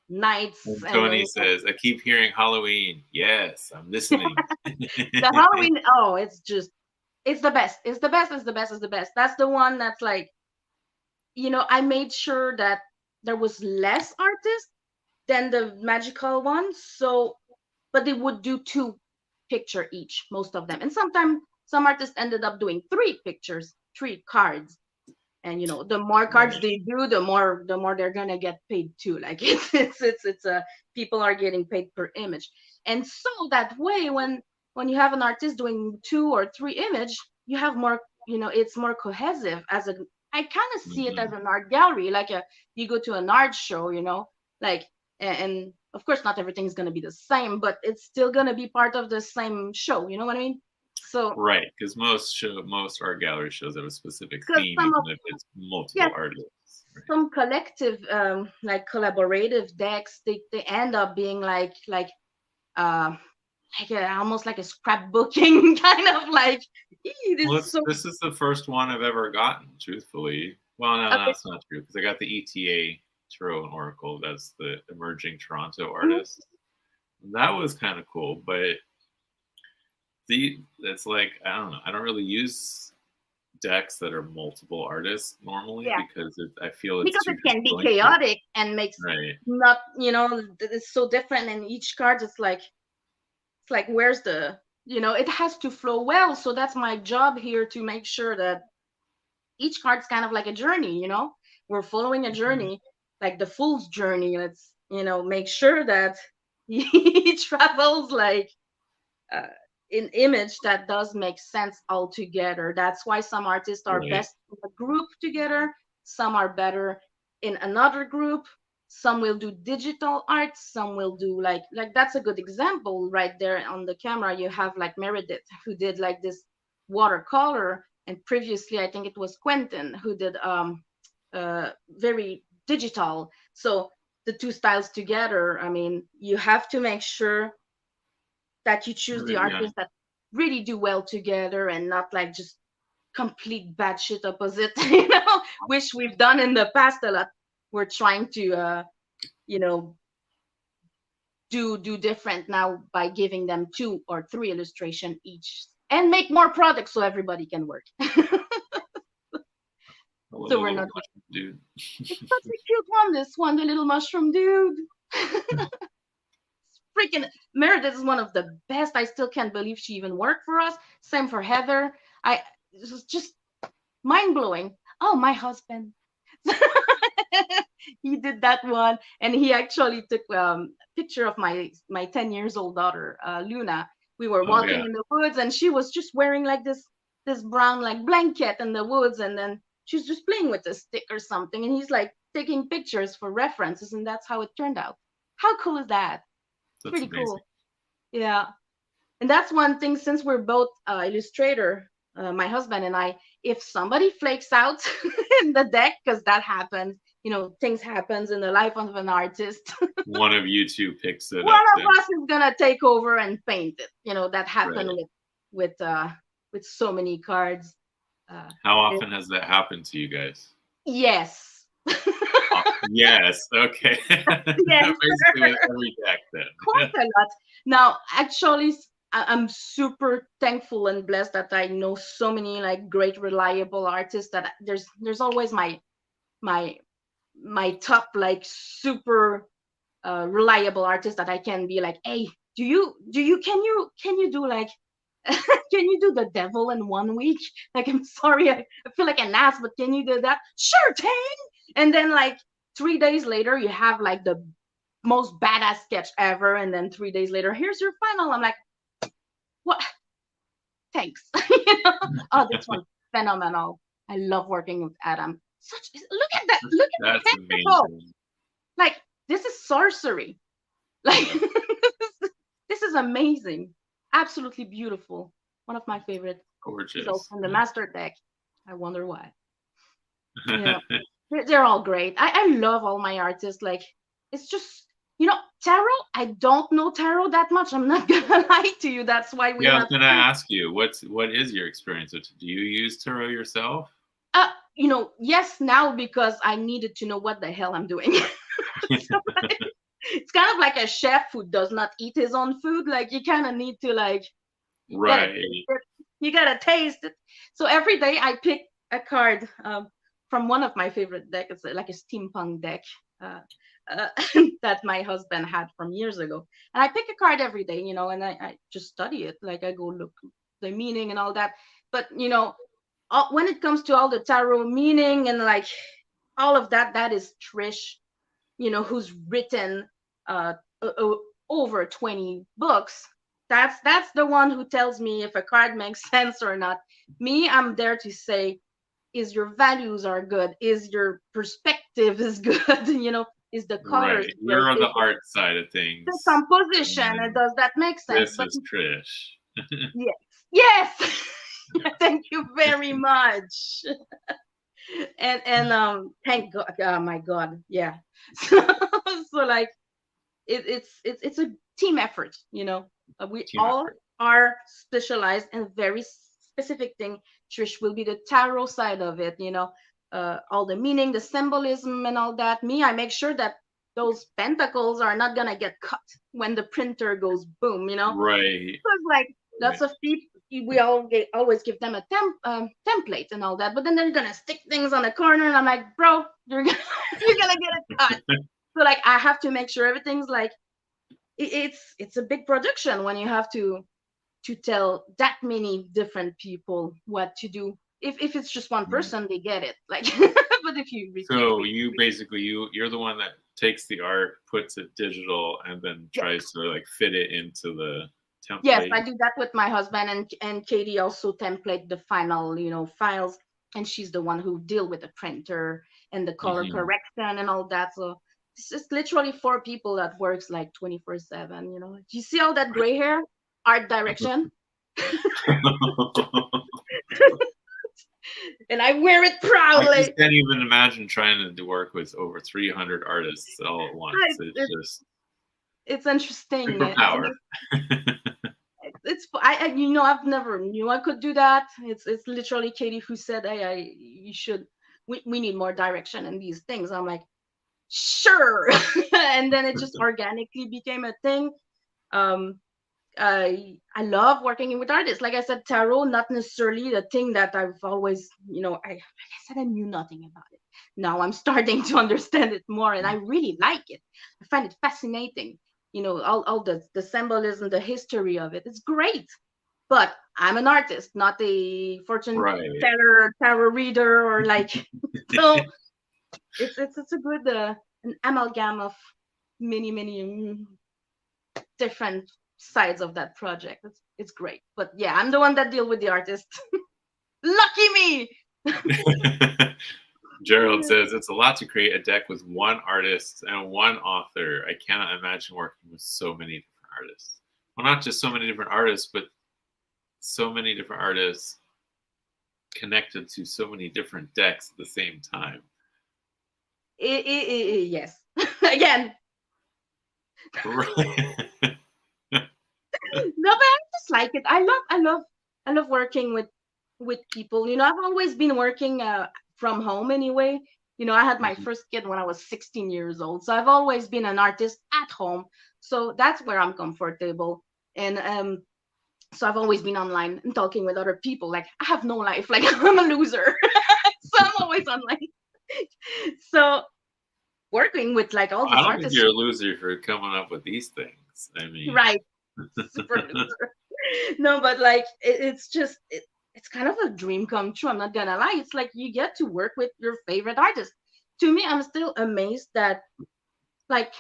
knights, And and Tony then says, "I keep hearing Halloween. Yes, I'm listening." the Halloween. Oh, it's the best. It's the best. It's the best. It's the best. That's the one that's like, I made sure that there was less artists than the magical ones. So, but they would do two picture each, most of them, and sometimes some artists ended up doing three pictures, three cards. And the more cards Right. they do, the more they're gonna get paid too. Like it's a people are getting paid per image. And so that way, when you have an artist doing two or three image, you have more, it's more cohesive I kind of see it as Mhm. an art gallery, like you go to an art show, like, and of course not everything's gonna be the same, but it's still gonna be part of the same show. You know what I mean? So Right, because most art gallery shows have a specific because theme, some of even if it's yes, multiple artists. Right. some collective like collaborative decks, they end up being uh almost like a scrapbooking kind of like, it Well, is so this is the first one I've ever gotten, truthfully. Well, no, okay. that's not true because I got the ETA Tarot and Oracle. That's the emerging Toronto Mhm. artist. That was kind of cool, but it's like I don't know. I don't really use decks that are multiple artists normally Yeah, because I feel it's because too it can be disjointed. chaotic and makes Right. not, it's so different, and each card is like, it's like, where's the, it has to flow well. So that's my job here, to make sure that each card's kind of like a journey. We're following a Mhm. journey, like the fool's journey. Let's, make sure that he travels like uh, an image that does make sense all together. That's why some artists are Right. best in a group together, some are better in another group. Some will do digital art, some will do like that's a good example right there on the camera. You have like Meredith, who did like this watercolor, and previously I think it was Quentin who did very digital. So the two styles together, I mean, you have to make sure that you choose the Yeah. artists that really do well together, and not like just complete bad shit opposite, which we've done in the past a lot. We're trying to you know do different now by giving them two or three illustration each, and make more products so everybody can work. I love So the we're little not, mushroom dude. it's such a cute one, this one, the little mushroom dude. Freaking Meredith is one of the best. I still can't believe she even worked for us. Same for Heather. This was just mind blowing. Oh, my husband. He did that one, and he actually took a picture of my 10 years old daughter, Luna. We were Oh walking yeah. in the woods, and she was just wearing like this brown like blanket in the woods, and then she's just playing with a stick or something, and he's like taking pictures for references, and that's how it turned out. How cool is that? It's That's pretty amazing. cool. Yeah. And that's one thing, since we're both illustrator, my husband and I, if somebody flakes out in the deck, because that happens, things happens in the life of an artist. One of you two picks it One up of then. us is gonna take over and paint it. That happened Right. with so many cards. How It- often has that happened to you guys? yes. Yes. Okay. Yes. Basically with every deck then. Quite a lot. Now, actually, I'm super thankful and blessed that I know so many like great, reliable artists. That there's always my my top like super reliable artist that I can be like, hey, can you do like can you do the devil in 1 week? Like, I'm sorry, I feel like an ass, but can you do that? Sure thing. And then like 3 days later, you have like the most badass sketch ever, and then 3 days later, here's your final. I'm like, what? Thanks. Oh, this one's phenomenal. I love working with Adam. Look at that. Look at the That's tentacle. amazing. Like, this is sorcery. Like, this is amazing. Absolutely beautiful. One of my favorite. He's also Gorgeous. in the master deck. I wonder why. Yeah, they're all great. I love all my artists. Like, it's just, tarot. I don't know tarot that much. I'm not gonna lie to you. That's why we're Yeah, I was not gonna friends. ask you, what is your experience with do you use tarot yourself? Yes, now, because I needed to know what the hell I'm doing. So, like, it's kind of like a chef who does not eat his own food. Like, you kind of need to like, you gotta taste Right. it. You gotta taste it. So every day I pick a card from one of my favorite decks. It's like a steampunk deck uh, uh, that my husband had from years ago. And I pick a card every day, and I just study it. Like, I go look the meaning and all that. But when it comes to all the tarot meaning and like all of that, that is Trish, who's written uh, over 20 books. That's the one who tells me if a card makes sense or not. Me, I'm there to say, is your values are good, is your perspective is good, is the colors Right. good, You're on is the art side of the things. And composition, and then does that make sense? this But is Trish. yes, yes. Yeah. Thank you very much. And thank God, oh my God, yeah. So like it's a team effort, we Team all effort. are specialized in very specific thing. Trish will be the tarot side of it, all the meaning, the symbolism, and all that. Me, I make sure that those pentacles are not gonna get cut when the printer goes boom, Right. because like Right. lots of people, we always give them a template and all that, but then they're gonna stick things on the corner, and I'm like, bro, you're gonna you're gonna get it cut. So like I have to make sure everything's like it's a big production when you have to tell that many different people what to do. If it's just one Mm. person, they get it. Like, but if you repeat, So you basically you're the one that takes the art, puts it digital, and then yeah. tries to like fit it into the Yes, template. I do that with my husband, and Katie also template the final, files, and she's the one who deal with the printer and the color Hmm. correction and all that. So it's just literally four people that works like 24/7. Do you see all that gray hair? Art direction, and I wear it I just proudly. can't even imagine trying to work with over 300 artists all at once. Right, It's It's just it's interesting. superpower. It's I've never knew I could do that. It's literally Katie who said, hey, you should, we need more direction in these things. I'm like, sure. And then it just organically became a thing. um I love working with artists. Like I said, tarot, not necessarily the thing that I've always, like I said, I knew nothing about it. Now I'm starting to understand it more, and I really like it. I find it fascinating. All the symbolism, the history of it. It's great. But I'm an artist, not a fortune Right. teller, tarot reader, or like. So it's a good an amalgam of many different sides of that project. It's great. But yeah, I'm the one that deal with the artist. Lucky me. Gerald says it's a lot to create a deck with one artist and one author. I cannot imagine working with so many different artists. Well, not just so many different artists, but so many different artists connected to so many different decks at the same time. Yes. Again. Right. No, but I just like it. I love working with people. I've always been working from home anyway. I had my first kid when I was 16 years old, so I've always been an artist at home. So that's where I'm comfortable. And so I've always been online and talking with other people. Like I have no life. Like I'm a loser, so I'm always online. So working with like all I these don't think artists, you're a loser for coming up with these things. I mean, right? Super loser. No, but like it's just it's kind of a dream come true. I'm not gonna lie. It's like you get to work with your favorite artist. To me, I'm still amazed that like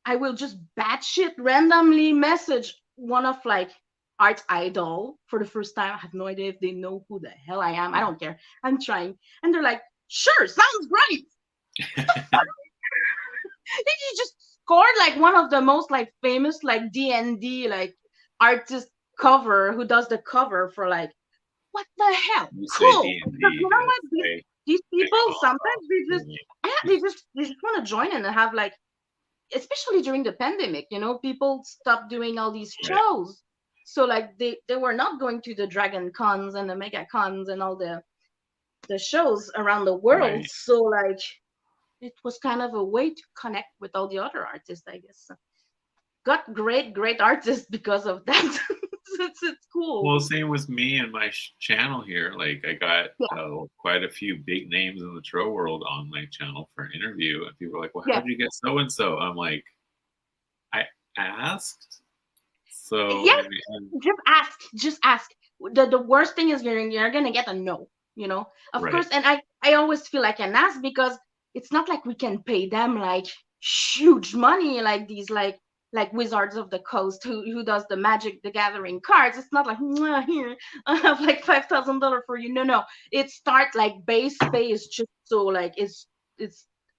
I will just batshit randomly message one of like art idol for the first time. I have no idea if they know who the hell I am. I don't care. I'm trying, and they're like, "Sure, sounds great." You just scored like one of the most like famous like D&D like artist cover who does the cover for like what the hell? you say Cool. D and Because D, you know and what? These I people call sometimes they just it yeah they just want to join in and have like, especially during the pandemic, people stopped doing all these right, shows. So like they were not going to the Dragon Cons and the Mega Cons and all the shows around the world. right. So like it was kind of a way to connect with all the other artists, I guess. Got great artists because of that. It's cool. Well, same with me and my channel here. Like, I got Yeah, quite a few big names in the troll world on my channel for an interview, and people are like, "Well, how yeah, did you get so and so?" I'm like, "I asked." So, yeah. I mean, Just ask. The worst thing is you're gonna get a no. Of right, course, and I always feel like an ask because it's not like we can pay them like huge money like these like like Wizards of the Coast who does the Magic the Gathering cards. It's not like, "Mwah, here, I have like $5,000 for you." No, it start like base pay is just so like it's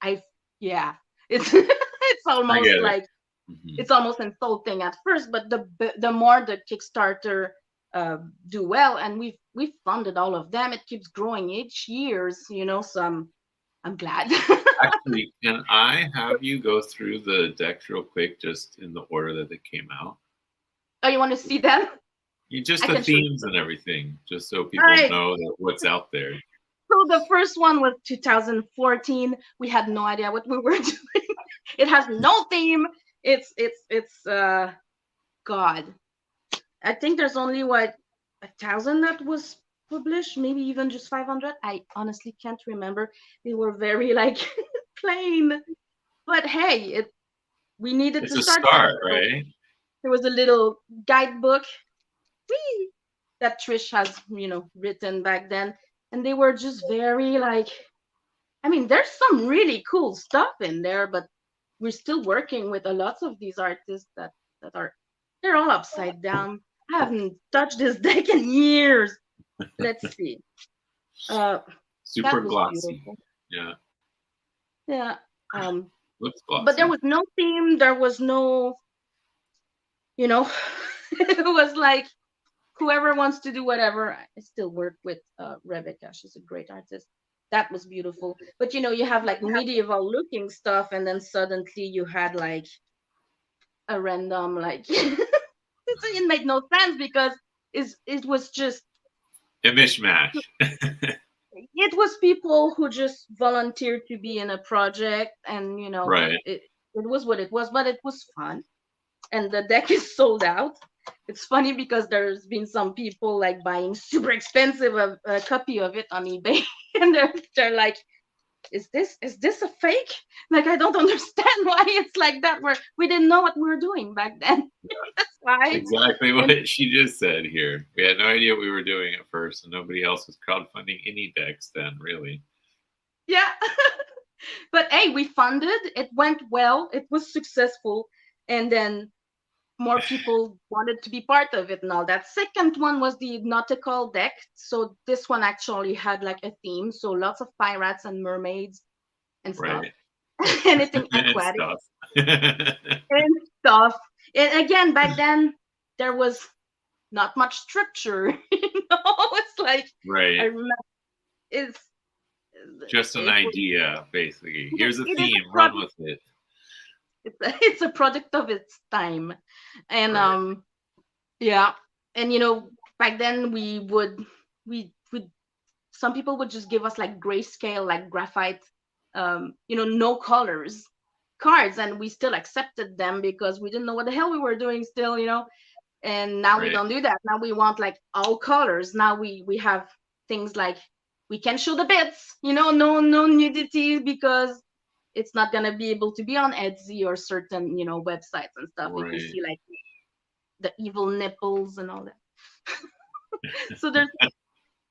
I yeah it's it's I almost get it. like Hmm. it's almost insulting at first, but the more the Kickstarter do well, and we've funded all of them, it keeps growing each years, so I'm glad. Actually, can I have you go through the decks real quick, just in the order that they came out? Oh, you want to see them? Just I the can show you. themes and everything, just so All people right. know that what's out there. So the first one was 2014. We had no idea what we were doing. It has no theme. It's God. I think there's only 1,000 that was published, maybe even just 500. I honestly can't remember. They were very like plain. But hey, we needed It's to a start something. start, So right? there was a little guidebook whee, that Trish has, written back then. And they were just very like, I mean, there's some really cool stuff in there, but we're still working with a lot of these artists that are they're all upside down. I haven't touched this deck in years. Let's see. Uh, Super that was glossy. beautiful. Yeah, Yeah. Um, looks but there glossy. was no theme. There was no, you know, it was like whoever wants to do whatever. I still work with Rebecca. She's a great artist. That was beautiful. But you have like medieval looking stuff, and then suddenly you had like a random like it made no sense because it was just A mishmash. it was people who just volunteered to be in a project, and Right. it was what it was, but it was fun. And the deck is sold out. It's funny because there's been some people like buying super expensive a copy of it on eBay, and they're like, is this a fake? Like, I don't understand why it's like that. We didn't know what we were doing back then. That's why. Exactly And what she just said here. We had no idea what we were doing at first, and nobody else was crowdfunding any decks then, really. yeah. But hey, we funded. It went well. It was successful, and then more people wanted to be part of it and all that. Second one was the nautical deck. So this one actually had like a theme. So lots of pirates and mermaids and stuff. Right. Anything And aquatic stuff. and stuff. And again, back then there was not much structure. It's like I Right. remember it's Just an it was idea, basically. Here's a it is theme, a run product. with it. It's a product of its time, and Right. yeah, and back then we would some people would just give us like grayscale, like graphite, no colors cards, and we still accepted them because we didn't know what the hell we were doing still, and now we Right. don't do that. Now we want like all colors. Now we have things like we can show the bits, no nudity because it's not gonna be able to be on Etsy or certain, websites and stuff if you Right. see like the evil nipples and all that. So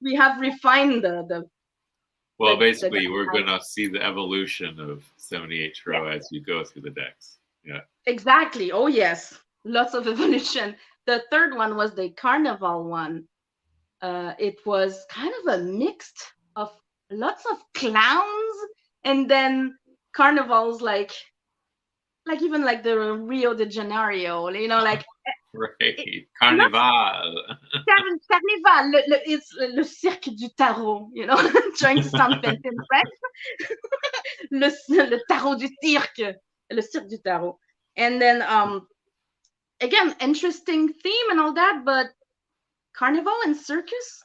we have refined Well, the basically, we're guideline. going to see the evolution of 78 Yeah, Tro as you go through the decks. Yeah. exactly. Oh yes, lots of evolution. The third one was the carnival one. It was kind of a mix of lots of clowns and then carnivals like even like the Rio de Janeiro, like Right. not Carnival. carnival. It's le cirque du tarot, trying to sound fancy in French. Le tarot du cirque, le cirque du tarot. And then again, interesting theme and all that, but carnival and circus,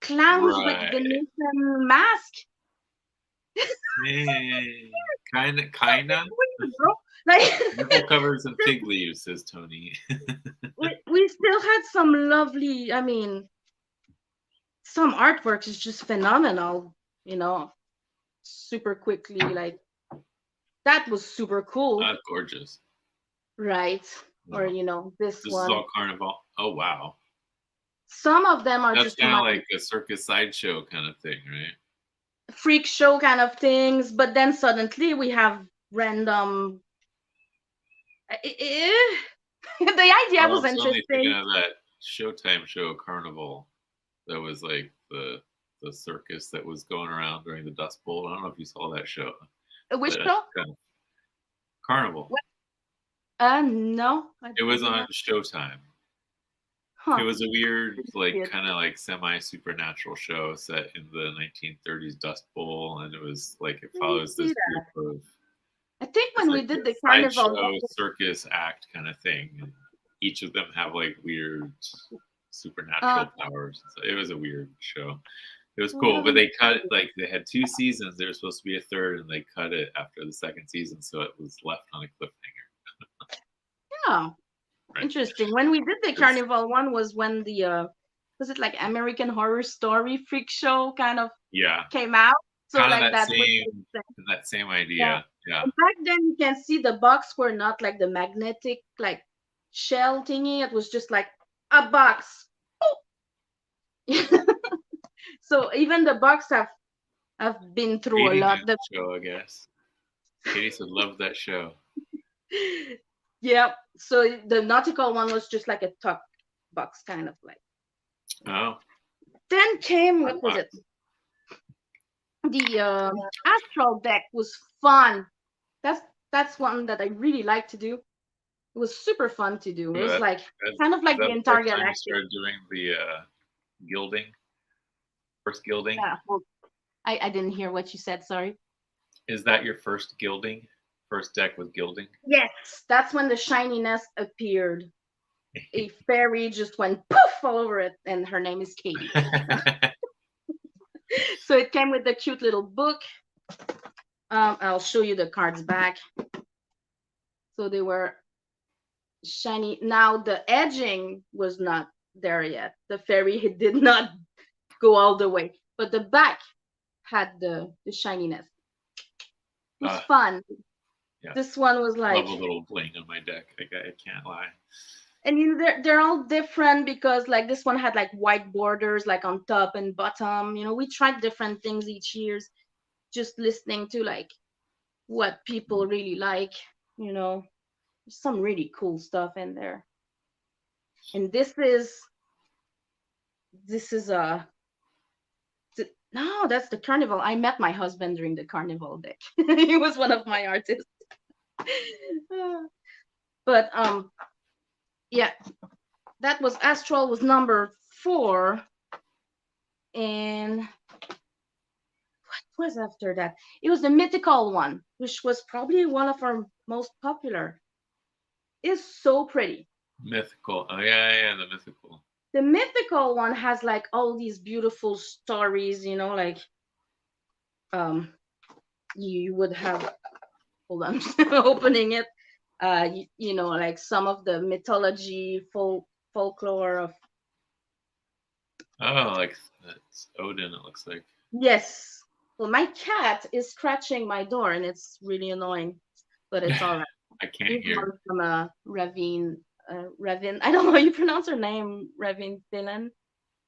clowns with Right. Venetian mask. Hey, kinda. Weird, bro. Like Nipple covers and fig leaves, says Tony. we still had some lovely. I mean, some artwork is just phenomenal. Super quickly. Like that was super cool, Gorgeous. right? Or Wow. this This is one. all carnival. Oh, wow. Some of them are That's just kind of my like a circus sideshow kind of thing, right? freak show kind of things, but then suddenly we have random The idea Oh, was I'm suddenly thinking interesting. of that Showtime show Carnival that was like the circus that was going around during the Dust Bowl. I don't know if you saw that show, Which but show? kind of Carnival. What? No, It I was did on not. Showtime. It Huh. was a weird, Didn't see like it. kind of like semi supernatural show set in the 1930s Dust Bowl, and it was like it Didn't follows see this that. group of I think it's when like we did a the carnival, sideshow circus act kind of thing, and each of them have like weird uh, supernatural powers. So it was a weird show. It was we cool, but haven't. they cut like they had two seasons. There was supposed to be a third, and they cut it after the second season, so it was left on a cliffhanger. Yeah, Right? interesting. When we did the 'Cause, carnival one was when the was it like American Horror Story freak show kind of yeah, came out. So kind of like that was that same yeah. idea. Yeah. And back then you can see the box were not like the magnetic like shell thingy. It was just like a box. So even the box have been through a Hating lot. that show, I guess. Katie said, "Love that show." Yeah. So the nautical one was just like a tuck box kind of like. Oh, Then came hard what was it? box. The astral deck was fun. That's that's one that I really like to do. It was super fun to do. It was That, like is kind of like the that the entire first time you galactic. started doing the gilding? First gilding? Yeah. Well, I didn't hear what you said. Sorry. Is that your first gilding? First deck with gilding? Yes, that's when the shininess appeared. A fairy just went poof all over it, and her name is Katie. So it came with the cute little book. I'll show you the cards back. So they were shiny. Now the edging was not there yet. The fairy did not go all the way, but the back had the shininess. It was fun. Yeah. This one was like, love a little bling on my deck. I can't lie. and you know, they're all different because like this one had like white borders like on top and bottom. You know, we tried different things each year, just listening to like what people really like. You know, there's some really cool stuff in there. And this is a no, that's the carnival. I met my husband during the carnival deck. He was one of my artists. But yeah, that was Astral was number 4. And what was after that? It was the mythical one, which was probably one of our most popular. It's so pretty. Mythical. Oh yeah, the mythical. The mythical one has like all these beautiful stories, you know, like um you would have, hold on, opening it, you know, like some of the mythology folklore of, Oh, like that's Odin. It looks like. yes. Well, my cat is scratching my door and it's really annoying, but it's all right. I can't He's hear. one from Ravin, I don't know how you pronounce her name, Ravin Thielen.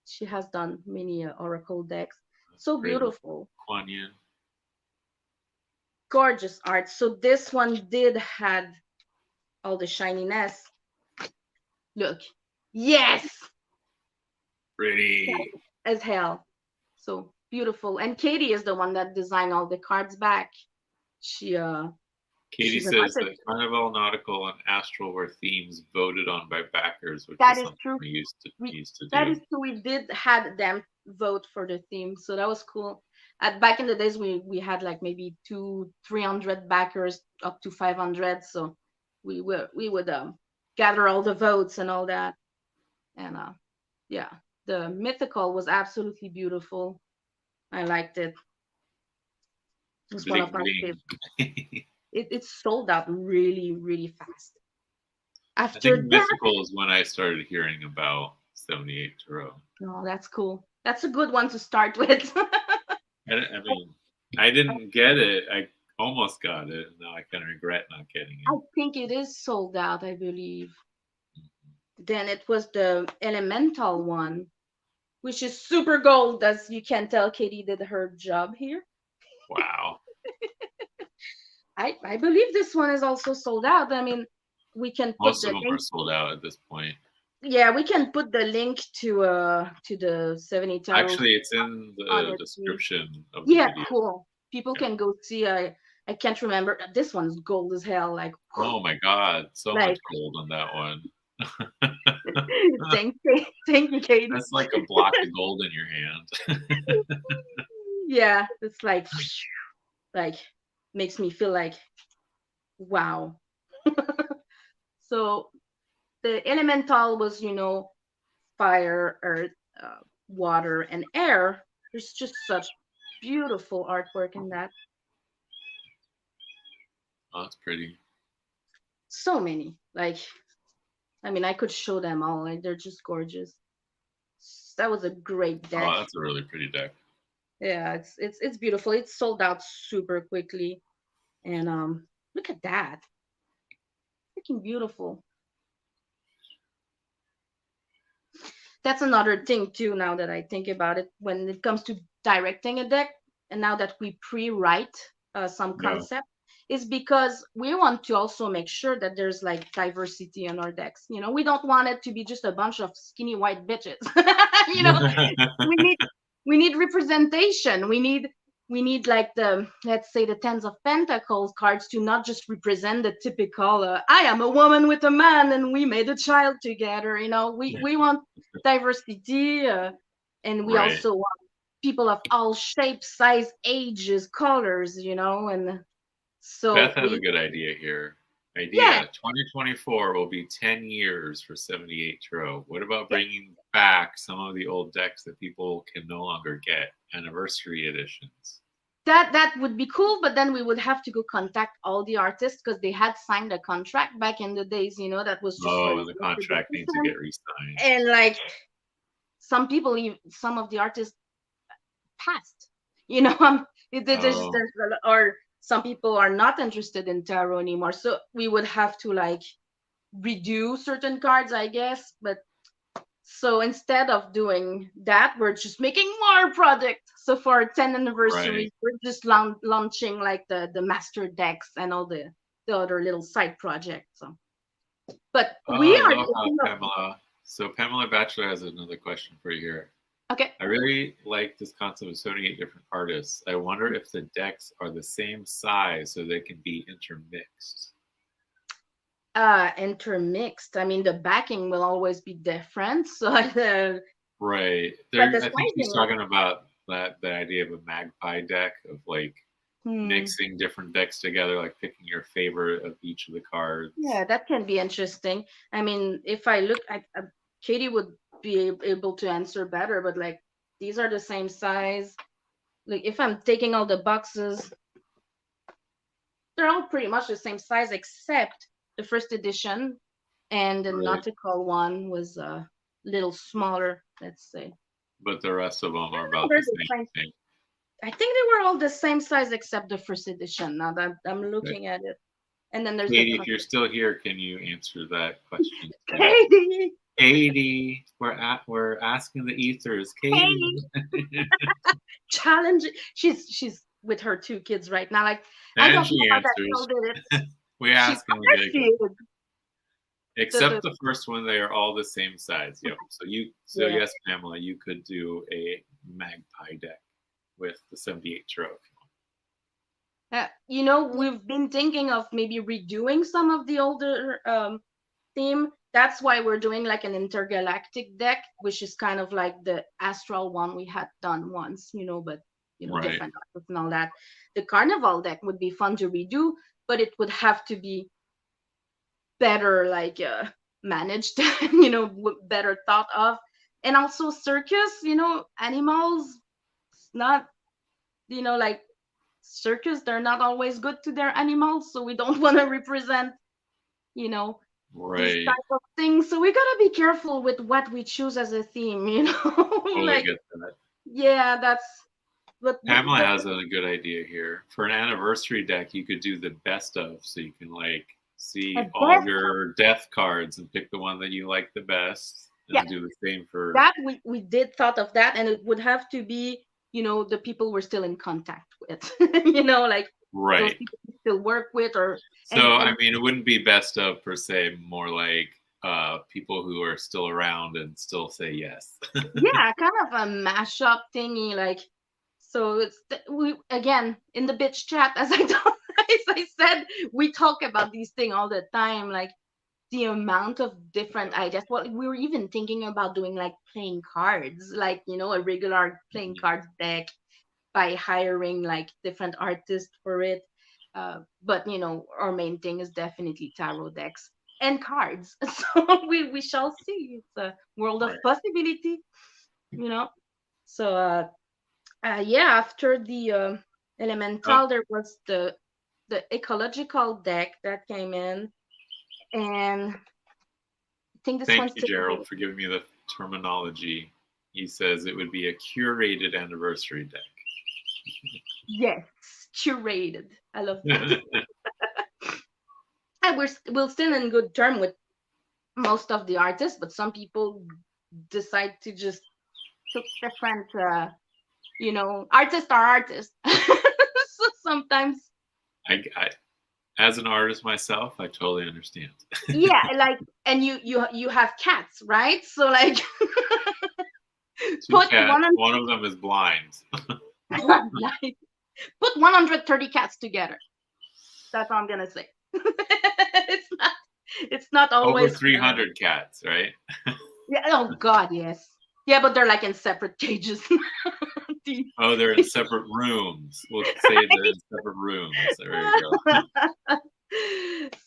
She has done many oracle decks. So Great. beautiful, Kuan Yin. gorgeous art. So this one did had all the shininess. Look, yes, Pretty. as hell. So beautiful. And Katie is the one that designed all the cards back. She Katie she's an says artist. that Carnival, Nautical, and Astral were themes voted on by backers, which That is is something true. we We used to that do. is true. We did had them vote for the theme, so that was cool. Back in the days, we had like maybe 300 backers up to 500. So we would gather all the votes and all that. And yeah, the mythical was absolutely beautiful. I liked it. It was one Bling of my bling. favorites. It sold out really, really fast. I think After that, Mythical is when I started hearing about 78 Tarot. oh, that's cool. That's a good one to start with. I mean, I didn't get it. I almost got it. And now I kind of regret not getting I it. think it is sold out, I believe. Then it was the elemental one, which is super gold, as you can tell. Katie did her job here. Wow. I believe this one is also sold out. I mean, we can put Most of the them are link. sold out at this point. Yeah, we can put the link to the 70 tarots Actually, it's in on the it. description of the Yeah, video. cool. People Yeah. can go see. I can't remember. This one's gold as hell. Like, Oh my God, so like much gold on that one. thank you, Katie. That's like a block of gold in your hand. Yeah, it's like makes me feel like wow. So the elemental was, fire, earth, water, and air. There's just such beautiful artwork in that. Oh, that's pretty. So many. Like, I mean, I could show them all. Like, they're just gorgeous. That was a great deck. Oh, that's a really pretty deck. Yeah, it's beautiful. It's sold out super quickly. And look at that. Freaking beautiful. That's another thing too, now that I think about it, when it comes to directing a deck, and now that we pre-write some Yeah. concept, is because we want to also make sure that there's like diversity in our decks. We don't want it to be just a bunch of skinny white bitches. you know we need we need representation. We need like, the let's say, the tens of pentacles cards to not just represent the typical I am a woman with a man and we made a child together. We want diversity, and we Right. also want people of all shapes, size, ages, colors, and Beth so has a good idea here. yeah, Idea 2024 will be 10 years for 78 Tro. What about yeah, bringing back some of the old decks that people can no longer get? Anniversary editions. that would be cool, but then we would have to go contact all the artists because they had signed a contract back in the days, that was just for Oh, the and the first contract needs to edition. get re-signed. And like, some of the artists passed. Oh, Or some people are not interested in tarot anymore. So we would have to like redo certain cards, I guess. But so instead of doing that, we're just making more product. So for our 10th right. anniversary, we're just launching like the master decks and all the other little side projects. So, but we Oh, are aloha, thinking of, Pamela. So Pamela Batchelor has another question for you here. okay, I really like this concept of 78 different artists. I wonder if the decks are the same size so they can be intermixed. intermixed. I mean, the backing will always be different. So Right. but There, the I think she's sizing, talking about that the idea of a magpie deck of like hmm, mixing different decks together, like picking your favorite of each of the cards. yeah, that can be interesting. I mean, if I look at, Katie would be able to answer better, but like, these are the same size. Like, if I'm taking all the boxes, they're all pretty much the same size, except the first edition and the Right. nautical one was a little smaller, let's say. But the rest of them are No, about they're the the same same. thing. I think they were all the same size except the first edition. Now that I'm Okay. looking at it, and then there's the Katie, if you're still here, can you answer that question too? Katie. Katie, we're asking the ethers. Katie. Katie challenge. She's with her 2 kids right now. Like, I And don't know she how that girl answers. did it. We She ask and we get a good. understood Except the the first one, they are all the same size. Yep. So yeah. yes, Pamela, you could do a magpie deck with the 78 Tro. We've been thinking of maybe redoing some of the older theme. That's why we're doing like an intergalactic deck, which is kind of like the astral one we had done once, but Right. different artists and all that. The carnival deck would be fun to redo, but it would have to be better, like, managed, better thought of. And also circus, animals, not, like, circus, they're not always good to their animals, so we don't want to represent, you know these Right. type of things. So we gotta be careful with what we choose as a theme. Totally Like, get that. yeah, that's Pamela but has a good idea here. For an anniversary deck, you could do the best of, so you can like a see all death, your death cards and pick the one that you like the best, and yeah, then do the same for. that we did thought of that, and it would have to be, the people we're still in contact with. Like, those Right. people you still work with, or So, I and mean, it wouldn't be best of per se, more like people who are still around and still say yes. yeah, kind of a mashup thingy, like. So we again in the bitch chat, as as I said, we talk about these things all the time, like the amount of different ideas. Well, we were even thinking about doing like playing cards, like a regular playing Mhm. cards deck by hiring like different artists for it. But our main thing is definitely tarot decks and cards. So we shall see. It's a world of Right. possibility, you know. So yeah, after the Oh, elemental, there was the ecological deck that came in, and I think this thank one's you, still. Gerald, for giving me the terminology. He says it would be a curated anniversary Yes, curated. I love that. deck. And we're still in good term with most of the artists, but some people decide to just took different. Artists are artists. So sometimes, I, as an artist myself, I totally understand. yeah, like, and you have cats, right? So like, Two put cats, one one of them is blind. like, put 130 cats together. That's all I'm gonna say. It's not Over always 300 cats, right? yeah, oh god, yes. Yeah, but they're like in separate cages. The- Oh, they're in separate rooms. We'll say they're in separate rooms. There you go.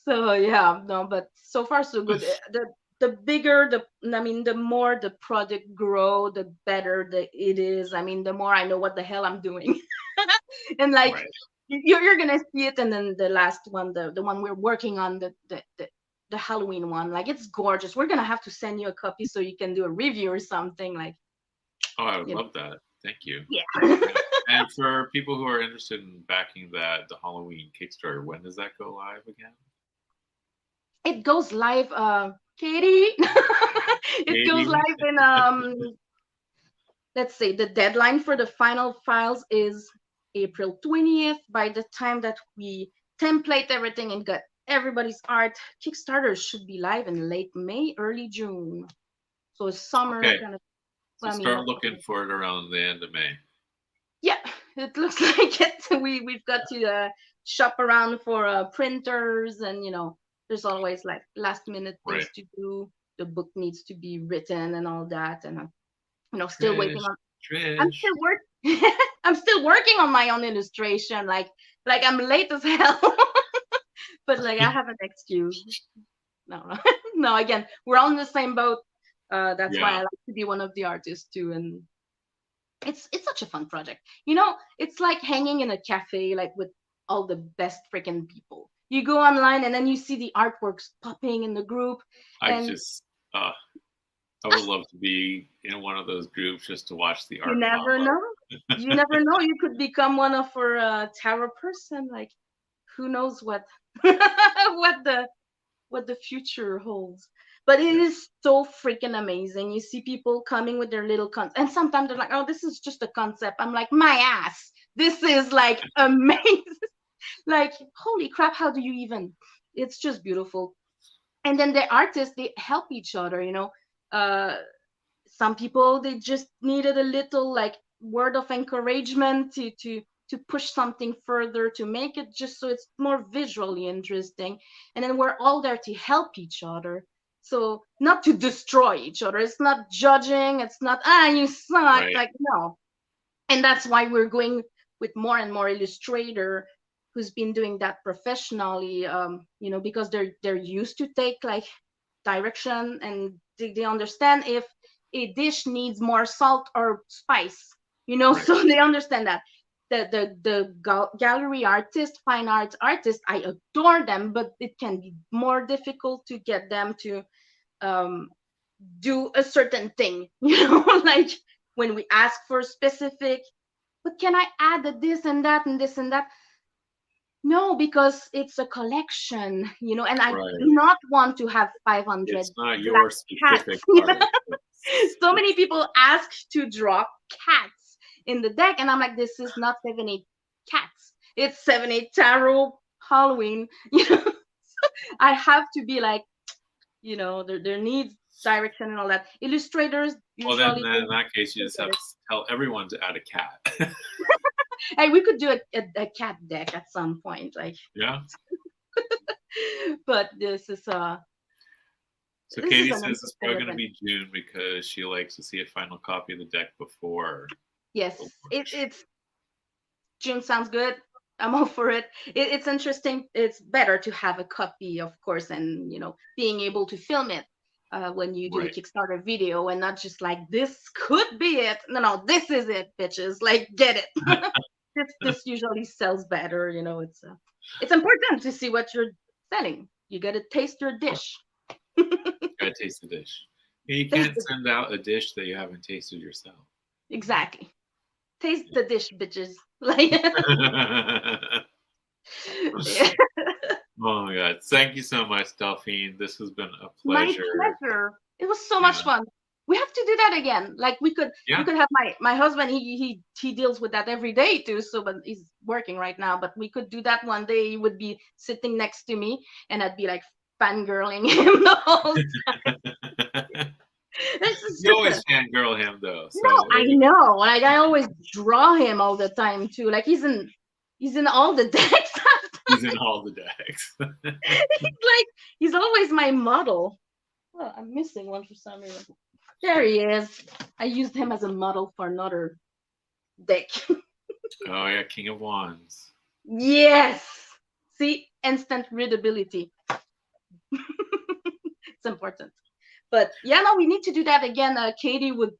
So yeah, no, but so far so good. The bigger the more the project grow, the better it is. I mean, the more I know what the hell I'm doing. And like Right. you're gonna see it, and then the last one, the one we're working on, the Halloween one, like it's gorgeous. We're gonna have to send you a copy so you can do a review or something, like Oh, I would you know love that. Thank you. yeah. And for people who are interested in backing the Halloween Kickstarter, when does that go live again? It goes live, Katie. It goes Katie? live in let's say the deadline for the final files is April 20th. By the time that we template everything and got everybody's art, Kickstarter should be live in late May, early June. So summer Okay. kind of. So I mean, start looking for it around the end of May. yeah, it looks like it. We've got to shop around for printers, and there's always like last minute Right. things to do. The book needs to be written and all that, and still waiting Trish. on. I'm Trish. still work. I'm still working on my own illustration. Like I'm late as hell, but like I have an excuse. No, no, no. Again, we're all in the same boat. That's why I Yeah. like to be one of the artists too, and it's such a fun project. It's like hanging in a cafe, like with all the best freaking people. You go online and then you see the artworks popping in the group, I and just, I would love to be in one of those groups just to watch the you art pop never up. know. You never know. You could become one of our tarot person. Like, who knows what what the future holds. But it Yeah. is so freaking amazing. You see people coming with their little concept, and sometimes they're like, "Oh, this is just a concept." I'm like, "My ass, this is like amazing!" Like, holy crap! How do you even? It's just beautiful. And then the artists, they help each other. Uh, some people, they just needed a little like word of encouragement to push something further, to make it just so it's more visually interesting. And then we're all there to help each other, so not to destroy each other. It's not judging, it's not you suck, Right. like, no. And that's why we're going with more and more illustrator who's been doing that professionally, because they're used to take like direction, and they understand if a dish needs more salt or spice, Right. so they understand that. The gallery artist, fine arts artist, I adore them, but it can be more difficult to get them to um, do a certain thing, like when we ask for specific, but can I add this and that and this and that? No, because it's a collection, and I do Right. not want to have 500 It's not black your cats. specific art. So many people ask to draw cats in the deck, and I'm like, this is not 7, 8 cats. it's 7/8 tarot Halloween. I have to be like, there needs direction and all that. Illustrators Well, then usually in that case, you just have to tell everyone to add a cat. hey, we could do a cat deck at some point, like. Yeah. But this is So this Katie is an says it's interesting probably going to event. be June because she likes to see a final copy of the deck before. Yes, it's June sounds good. I'm all for it. It's interesting. It's better to have a copy, of course, and being able to film it when you do the Right. Kickstarter video, and not just like, this could be it. No, this is it, bitches. Like, get it. This usually sells better. It's important to see what you're selling. You got to taste your dish. Gotta taste the dish. You can't send out a dish that you haven't tasted yourself. Exactly. Taste the dish, bitches. Like. Yeah. Oh my God! Thank you so much, Delphine. This has been a My pleasure. pleasure. It was so much fun. We have to do that again. Like, we could have my husband. He deals with that every day too. So, but he's working right now. But we could do that one day. He would be sitting next to me, and I'd be like fangirling him the whole time. You always fangirl him though. So no, I know. Like, I always draw him all the time too. Like, he's in all the decks. He's in all the decks. He's always my model. Oh, I'm missing one for some reason. There he is. I used him as a model for another deck. Oh yeah, King of Wands. Yes. See, instant readability. It's important. But yeah, no, we need to do that again. Katie would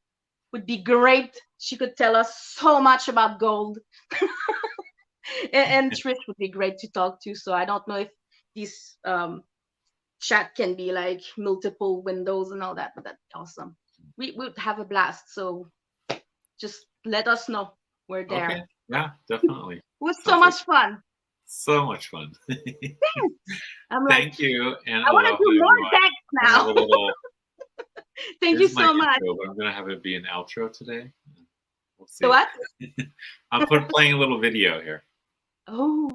be great. She could tell us so much about gold. and Trish would be great to talk to. So I don't know if this chat can be like multiple windows and all that, but that's awesome. We would have a blast. So just let us know. We're there. Okay. Yeah, definitely. It was so much fun. So much fun. Thank you. And I want to do more decks now. Thank you so much. Intro, but I'm going to have it be an outro today. We'll see. So what? I'm playing a little video here. Oh.